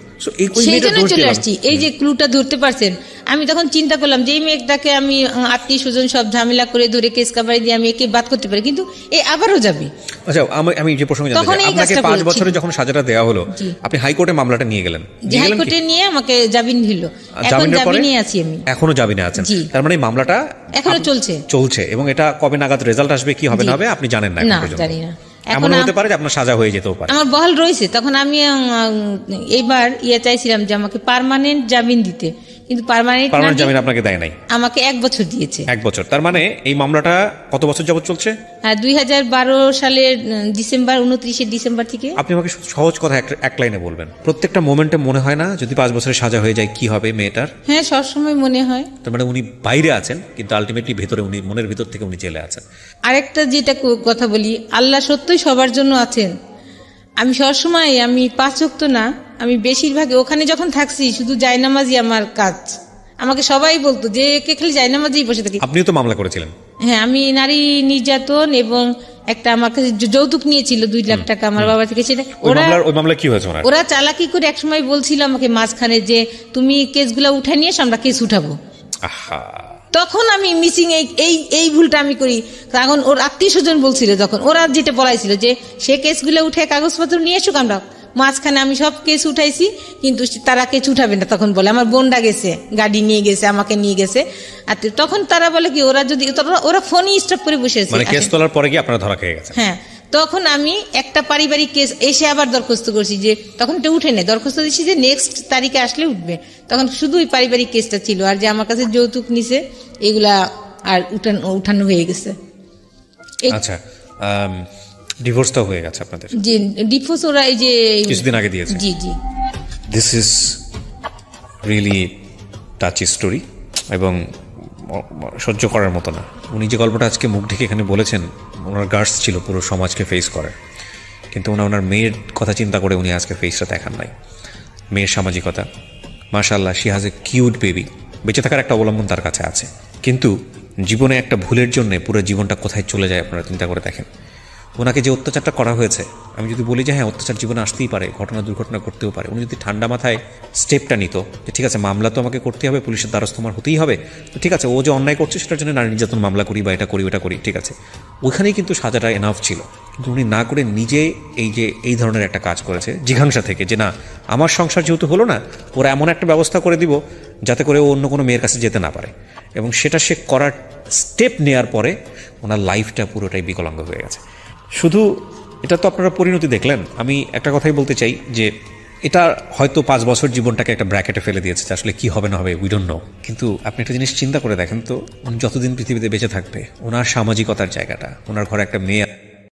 চলে আসছি, এই যে ক্লুটা ধরতে পারছেন। আমি তখন চিন্তা করলাম যে এই মেয়েটাকে আমি আত্মীয় স্বজন সব ঝামেলা করে ধরে কেস কাবারি দিয়ে আমি একে বাদ করতে পারি, কিন্তু এ আবারও যাবে। আচ্ছা, আমি যে প্রসঙ্গে জানতে চাই, আপনাকে 5 বছরে যখন সাজাটা দেওয়া হলো, আপনি হাইকোর্টে মামলাটা নিয়ে গেলেন। হাইকোর্টে নিয়ে আমাকে জামিন দিল, এখন জামিনে আছি আমি। এখনো জামিনে আছেন? তার মানে মামলাটা এখনো চলছে এবং এটা কবে নাগাদ রেজাল্ট আসবে, কি হবে না হবে আপনি জানেন না? জানি না। এমন হতে পারে যে আপনার সাজা হয়ে যেতেও পারে। আমার বহাল রয়েছে। তখন আমি এইবার চাইছিলাম যে আমাকে পার্মানেন্ট জামিন দিতে, কিন্তু পার্মানেন্ট জামিন আপনাকে দেয় নাই। আমাকে 1 বছর দিয়েছে। 1 বছর। তার মানে এই মামলাটা কত বছর যাবত চলছে? 2012 সালের ডিসেম্বর, 29 ডিসেম্বর থেকে। আপনি আমাকে সহজ কথা এক লাইনে বলবেন, প্রত্যেকটা মোমেন্টে মনে হয় না যদি 5 বছরের সাজা হয়ে যায় কি হবে মেয়েটার? হ্যাঁ, সবসময় মনে হয়। তার মানে উনি বাইরে আছেন, কিন্তু আলটিমেটলি ভেতরে, উনি মনের ভিতর থেকে উনি জেলে আছেন। আরেকটা যেটা কথা বলি, আল্লাহ সত্যই সবার জন্য আছেন। আমি সবসময়, আমি 5 ওয়াক্ত না, আমি বেশিরভাগ ওখানে যখন থাকছি শুধু জায়নামাজি আমার কাজ। আমাকে সবাই বলতো যে কে খালি জায়নামাজি বসে থাকি। আপনিও তো মামলা করেছিলেন? হ্যাঁ, আমি নারী নির্যাতন এবং একটা আমার কাছে যৌতুক নিয়েছিল 2 লাখ টাকা আমার বাবা থেকে। সেটা ওই মামলা কি হয়েছে? ওরা চালাকি করে একসময় বলছিল আমাকে মাঝখানে যে তুমি কেসগুলো উঠে নিয়ে এসো, আমরা কেস উঠাবো। তখন আমি মিসিং এই ভুলটা আমি করি। তখন ওর আত্মীয় স্বজন বলছিল, তখন ওরা যেটা বলাইছিল যে সে কেসগুলো উঠে কাগজপত্র নিয়ে এসুক, আমরা মাঝখানে আমি সব কেস উঠাইছি, কিন্তু তারা কেস উঠাবে না। তখন বলে আমার বোনটা গেছে, গাড়ি নিয়ে গেছে, আমাকে নিয়ে গেছে। আর তখন তারা বলে কি, ওরা যদি ওরা ফোনই স্টপ করে বসে আছে, মানে কেস তোলার পরে কি আপনারা ধরা খেয়ে গেছে? হ্যাঁ। তখন আমি একটা পারিবারিক কেস এসে আবার দরখাস্ত করছি, যে তখন এটা উঠে নেই, দরখাস্ত দিচ্ছি যে নেক্সট তারিখে আসলে উঠবে। তখন শুধু ওই পারিবারিক কেসটা ছিল, আর যে আমার কাছে যৌতুক নিছে এগুলা আর উঠানো হয়ে গেছে। আচ্ছা, ডিভোর্সটাও হয়ে গেছে আপনাদের? জি, ডিভোর্স ওরা এই যে কিছুদিন আগে দিয়েছে। জি জি। This is really touch story এবং সহ্য করার মতো না। উনি যে গল্পটা আজকে মুখ ঢেকে এখানে বলেছেন, ওনার গার্ডস ছিল পুরো সমাজকে ফেস করার, কিন্তু ওনার মেয়ের কথা চিন্তা করে উনি আজকে ফেসটা দেখান নাই। মেয়ের সামাজিকতা, মাশাআল্লাহ, she has a cute baby, বেঁচে থাকার একটা অবলম্বন তার কাছে আছে। কিন্তু জীবনে একটা ভুলের জন্য পুরো জীবনটা কোথায় চলে যায় আপনারা চিন্তা করে দেখেন। ওনাকে যে অত্যাচারটা করা হয়েছে, আমি যদি বলি যে হ্যাঁ অত্যাচার জীবনে আসতেই পারে, ঘটনা দুর্ঘটনা করতেও পারে, উনি যদি ঠান্ডা মাথায় স্টেপটা নিত যে ঠিক আছে মামলা তো আমাকে করতেই হবে, পুলিশের দ্বারস্থ আমার হতেই হবে, তো ঠিক আছে ও যে অন্যায় করছে সেটার জন্য নারী নির্যাতন মামলা করি বা এটা করি ওটা করি, ঠিক আছে, ওইখানেই কিন্তু সাজাটা এনাফ ছিল। কিন্তু উনি না করে নিজে এই ধরনের একটা কাজ করেছে জিঘাংসা থেকে, যে না আমার সংসার যেহেতু হলো না, ওরা এমন একটা ব্যবস্থা করে দিব যাতে করে ও অন্য কোনো মেয়ের কাছে যেতে না পারে। এবং সেটা সে করার স্টেপ নেওয়ার পরে ওনার লাইফটা পুরোটাই বিকলাঙ্গ হয়ে গেছে। শুধু এটা তো আপনারা পরিণতি দেখলেন, আমি একটা কথাই বলতে চাই যে এটা হয়তো 5 বছর জীবনটাকে একটা ব্র্যাকেটে ফেলে দিয়েছে, আসলে কি হবে না হবে উই ডোন্ট নো। কিন্তু আপনি একটা জিনিস চিন্তা করে দেখেন তো, উনি যতদিন পৃথিবীতে বেঁচে থাকবে, ওনার সামাজিকতার জায়গাটা, ওনার ঘরে একটা মেয়ে